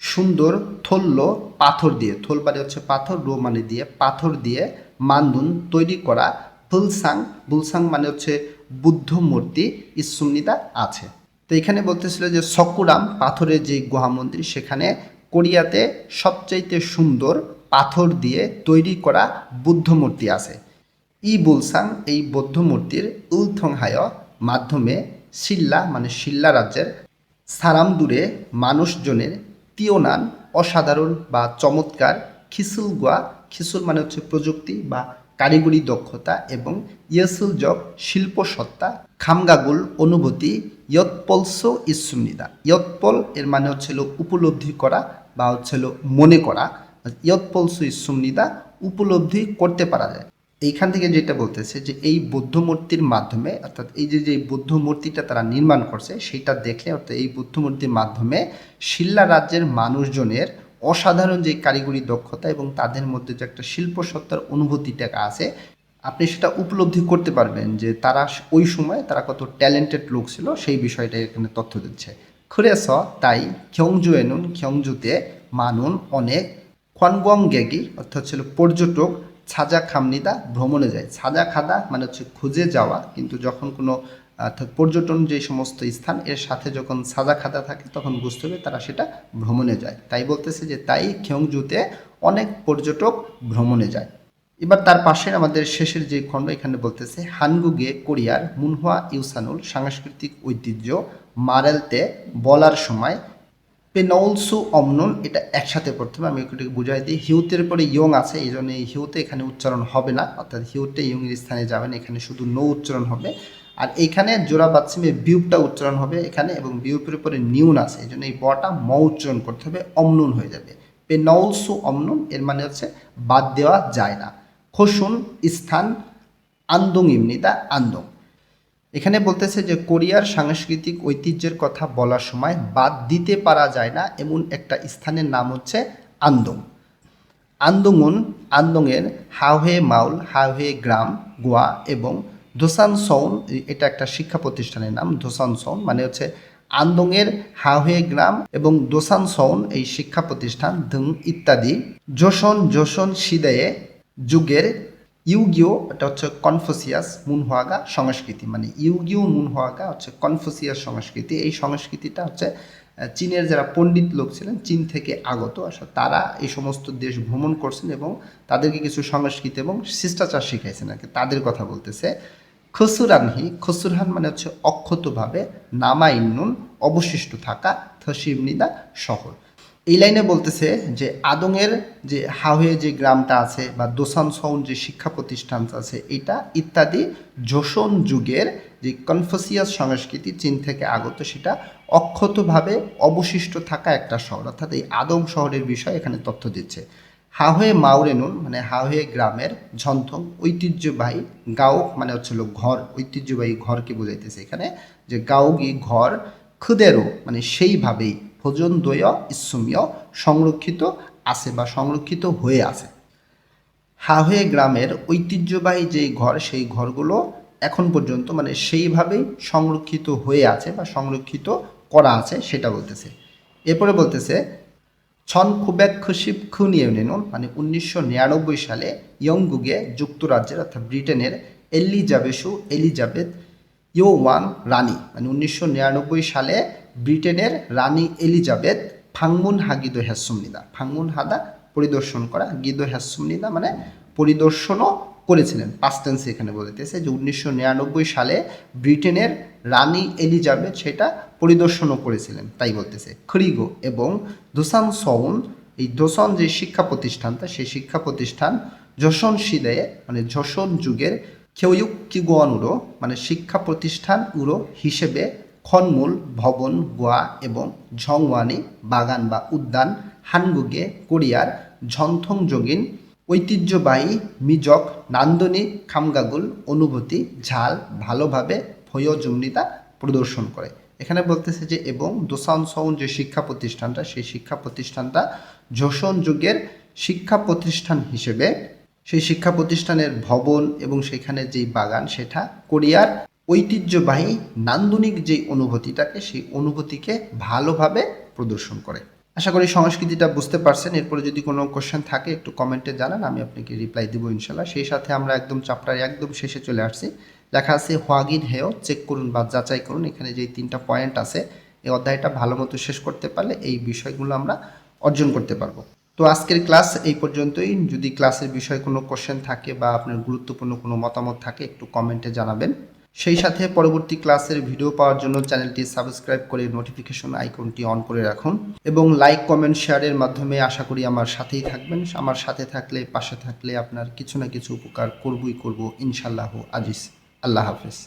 সুন্দর থল্য পাথর দিয়ে, থোল মানে হচ্ছে পাথর, রো মানে দিয়ে, পাথর দিয়ে মান্দুন তৈরি করা বুলসাং মানে হচ্ছে বুদ্ধ মূর্তি ইসুমনিদা আছে। তো এখানে বলতেছিল যে সকুরাম পাথরের যে গুহা মন্দির, সেখানে কোরিয়াতে সবচাইতে সুন্দর পাথর দিয়ে তৈরি করা বুদ্ধ মূর্তি আছে। ই বুলসাং এই বৌদ্ধ মূর্তির উলথংহায় মাধ্যমে শিল্লা মানে শিল্লা রাজ্যের সারামদুরে মানুষজনের তিওনান অসাধারণ বা চমৎকার খিসুলগুয়া, খিসুল মানে হচ্ছে প্রযুক্তি বা কারিগরি দক্ষতা এবং ইয়েসুলজক শিল্পসত্তা খামগাগুল অনুভূতি ইয়ৎপলসো ইসুমনিদা। ইয়ৎপল এর মানে হচ্ছিল উপলব্ধি করা বা হচ্ছিল মনে করা, ইয়ৎপলসো ইসুমনিদা উপলব্ধি করতে পারা যায়। এইখান থেকে যেটা বলতেছে যে এই বৌদ্ধ মূর্তির মাধ্যমে, অর্থাৎ এই যে বৌদ্ধ মূর্তিটা তারা নির্মাণ করছে সেটা দেখলে, অর্থাৎ এই বৌদ্ধ মূর্তির মাধ্যমে শিল্লা রাজ্যের মানুষজনের অসাধারণ যে কারিগরি দক্ষতা এবং তাদের মধ্যে যে একটা শিল্পসত্তার অনুভূতিটা আছে, আপনি সেটা উপলব্ধি করতে পারবেন যে তারা ওই সময় তারা কত ট্যালেন্টেড লোক ছিল, সেই বিষয়টা এখানে তথ্য দিচ্ছে। খুরেস তাই খিয়ংজুয়েনুন খিয়ংজুতে মানুন অনেক খনগং গ্যাগি অর্থাৎ ছিল পর্যটক ছাজা খামনিদা ভ্রমণে যায়। ছাজা খাদা মানে হচ্ছে খুঁজে যাওয়া, কিন্তু যখন কোনো অর্থাৎ পর্যটন যে সমস্ত স্থান এর সাথে যখন সাজা খাদা থাকে তখন বুঝতে হবে তারা সেটা ভ্রমণে যায়। তাই বলতেছে যে তাই খিয়ংজুতে অনেক পর্যটক ভ্রমণে যায়। এবার তার পাশে আমাদের শেষের যে খণ্ড, এখানে বলতেছে হানগুগে কোরিয়ার মুনহুয়া ইউসানুল সাংস্কৃতিক ঐতিহ্য মারেলতে বলার সময় পেনলসু অমনুন, এটা একসাথে পড়তে হবে। আমি একটু বুঝাই দিই, হিউতের পরে ইয়ং আছে, এই জন্য এই হিউতে এখানে উচ্চারণ হবে না, অর্থাৎ হিউতে ইয়ংয়ের স্থানে যাবেন, এখানে শুধু নো উচ্চারণ হবে। আর এইখানে জোড়া বাচ্চিমে বিউপটা উচ্চারণ হবে এখানে, এবং বিউপের উপরে নিউন আছে, এই জন্য এই বটা ম উচ্চারণ করতে হবে, অমনুন হয়ে যাবে। পেনলসু অমনুন এর মানে হচ্ছে বাদ দেওয়া যায় না। খসুন স্থান আন্দং ইমনিদা আন্দং। এখানে বলতেছে যে কোরিয়ার সাংস্কৃতিক ঐতিহ্যের কথা বলার সময় বাদ দিতে পারা যায় না এমন একটা স্থানের নাম হচ্ছে আন্দং। আন্দংউন আন্দংয়ের হাওহে মাউল হাওহে গ্রাম গোয়া এবং দোসান সৌন, এটা একটা শিক্ষা প্রতিষ্ঠানের নাম। দোসান সৌন মানে হচ্ছে আন্দংয়ের হাওহে গ্রাম এবং দোসান সৌন এই শিক্ষা প্রতিষ্ঠান ধং ইত্যাদি জোশন সিদেয়ে যুগের ইউগিও, এটা হচ্ছে কনফুসিয়াস মুনহুয়াগা সংস্কৃতি, মানে ইউগিও মুনহুয়াগা হচ্ছে কনফুসিয়াস সংস্কৃতি। এই সংস্কৃতিটা হচ্ছে চীনের যারা পণ্ডিত লোক ছিলেন চীন থেকে আগত, আসলে তারা এই সমস্ত দেশ ভ্রমণ করছেন এবং তাদেরকে কিছু সংস্কৃতি এবং শিষ্টাচার শিখাইছেন আর কি, তাদের কথা বলতেছে। খসুরানহি, খসুরহান মানে হচ্ছে অক্ষতভাবে, নামাইন্নুন অবশিষ্ট থাকা, থসিমনিদা শহর। এই লাইনে বলতেছে যে আদংয়ের যে হাওয়ে যে গ্রামটা আছে বা দোসান সৌন যে শিক্ষা প্রতিষ্ঠান আছে এটা ইত্যাদি জোশন যুগের যে কনফুসিয়াস সংস্কৃতি চীন থেকে আগত সেটা অক্ষতভাবে অবশিষ্ট থাকা একটা শহর, অর্থাৎ এই আদং শহরের বিষয়ে এখানে তথ্য দিচ্ছে। হাওয়ে মাউরেনুন মানে হাওয়ে গ্রামের ঝন্থং ঐতিহ্যবাহী গাও মানে হচ্ছিল ঘর, ঐতিহ্যবাহী ঘরকে বোঝাইতেছে এখানে, যে গাওগি ঘর খুদেরও মানে সেইভাবেই ভোজন দয় ইসুমীয় সংরক্ষিত আছে বা সংরক্ষিত হয়ে আছে। হাওয়ে গ্রামের ঐতিহ্যবাহী যেই ঘর সেই ঘরগুলো এখন পর্যন্ত মানে সেইভাবেই সংরক্ষিত হয়ে আছে বা সংরক্ষিত করা আছে সেটা বলতেছে। এরপরে বলতেছে ছন খুবেক খুশিব খুনিয়েনুন মানে 1999 সালে ইয়ংগুগে যুক্তরাজ্যের অর্থাৎ ব্রিটেনের এলিজাবেথ ইয়োওয়াং রানী, মানে 1999 সালে ব্রিটেনের রানী এলিজাবেথ ফাংমুন হাগিদ হ্যাসুমনিদা, ফাংমুন হাদা পরিদর্শন করা, গিদ হ্যাসুমনিদা মানে পরিদর্শনও করেছিলেন। পাস্ট টেন্সে এখানে বলতেছে যে 1999 সালে ব্রিটেনের রানী এলিজাবেথ সেটা পরিদর্শনও করেছিলেন, তাই বলতেছে। খরিগো এবং দোসান সৌন, এই দোসন যে শিক্ষা প্রতিষ্ঠানটা সেই শিক্ষা প্রতিষ্ঠান জোশন শিদেয়ে মানে জোশন যুগের খেউয়ুক কিগোয়ান উড়ো মানে শিক্ষা প্রতিষ্ঠান উড়ো হিসেবে খনমূল ভবন গোয়া এবং ঝংওয়ানি বাগান বা উদ্যান, হানগুগে কোরিয়ার ঝন্থং যোগিন ঐতিহ্যবাহী মিজক নান্দনিক খামগাগুল অনুভূতি ঝাল ভালোভাবে ভয়জুমনিতা প্রদর্শন করে। এখানে বলতেছে যে এবং দোসান সৌন যে শিক্ষা প্রতিষ্ঠানটা সেই শিক্ষা প্রতিষ্ঠানটা জোশন যুগের শিক্ষা প্রতিষ্ঠান হিসেবে সেই শিক্ষা প্রতিষ্ঠানের ভবন এবং সেখানে যেই বাগান সেটা কোরিয়ার ঐতিহ্যবাহী নান্দনিক যে অনুভূতিটাকে সেই অনুভূতিকে ভালোভাবে প্রদর্শন করে। আশা করি সংস্কৃতিটা বুঝতে পারছেন। এরপরে যদি কোনো কোশ্চেন থাকে একটু কমেন্টে জানান, আমি আপনাকে রিপ্লাই দেবো ইনশাল্লাহ। সেই সাথে আমরা একদম চ্যাপ্টার একদম শেষে চলে আসছি। লেখা আছে হোয়াগিন হেয়, চেক করুন বা যাচাই করুন। এখানে যে 3টা পয়েন্ট আছে এই অধ্যায়টা ভালো মতো শেষ করতে পারলে এই বিষয়গুলো আমরা অর্জন করতে পারবো। তো আজকের ক্লাস এই পর্যন্তই। যদি ক্লাসের বিষয়ে কোনো কোশ্চেন থাকে বা আপনার গুরুত্বপূর্ণ কোনো মতামত থাকে একটু কমেন্টে জানাবেন। সেই সাথে পরবর্তী ক্লাসের ভিডিও পাওয়ার জন্য চ্যানেলটি সাবস্ক্রাইব করে নোটিফিকেশন আইকনটি অন করে রাখুন এবং লাইক কমেন্ট শেয়ারের মাধ্যমে আশা করি আমার সাথেই থাকবেন। আমার সাথে থাকলে, পাশে থাকলে আপনার কিছু না কিছু উপকার করবই করব ইনশাআল্লাহ আজিজ। আল্লাহ হাফেজ।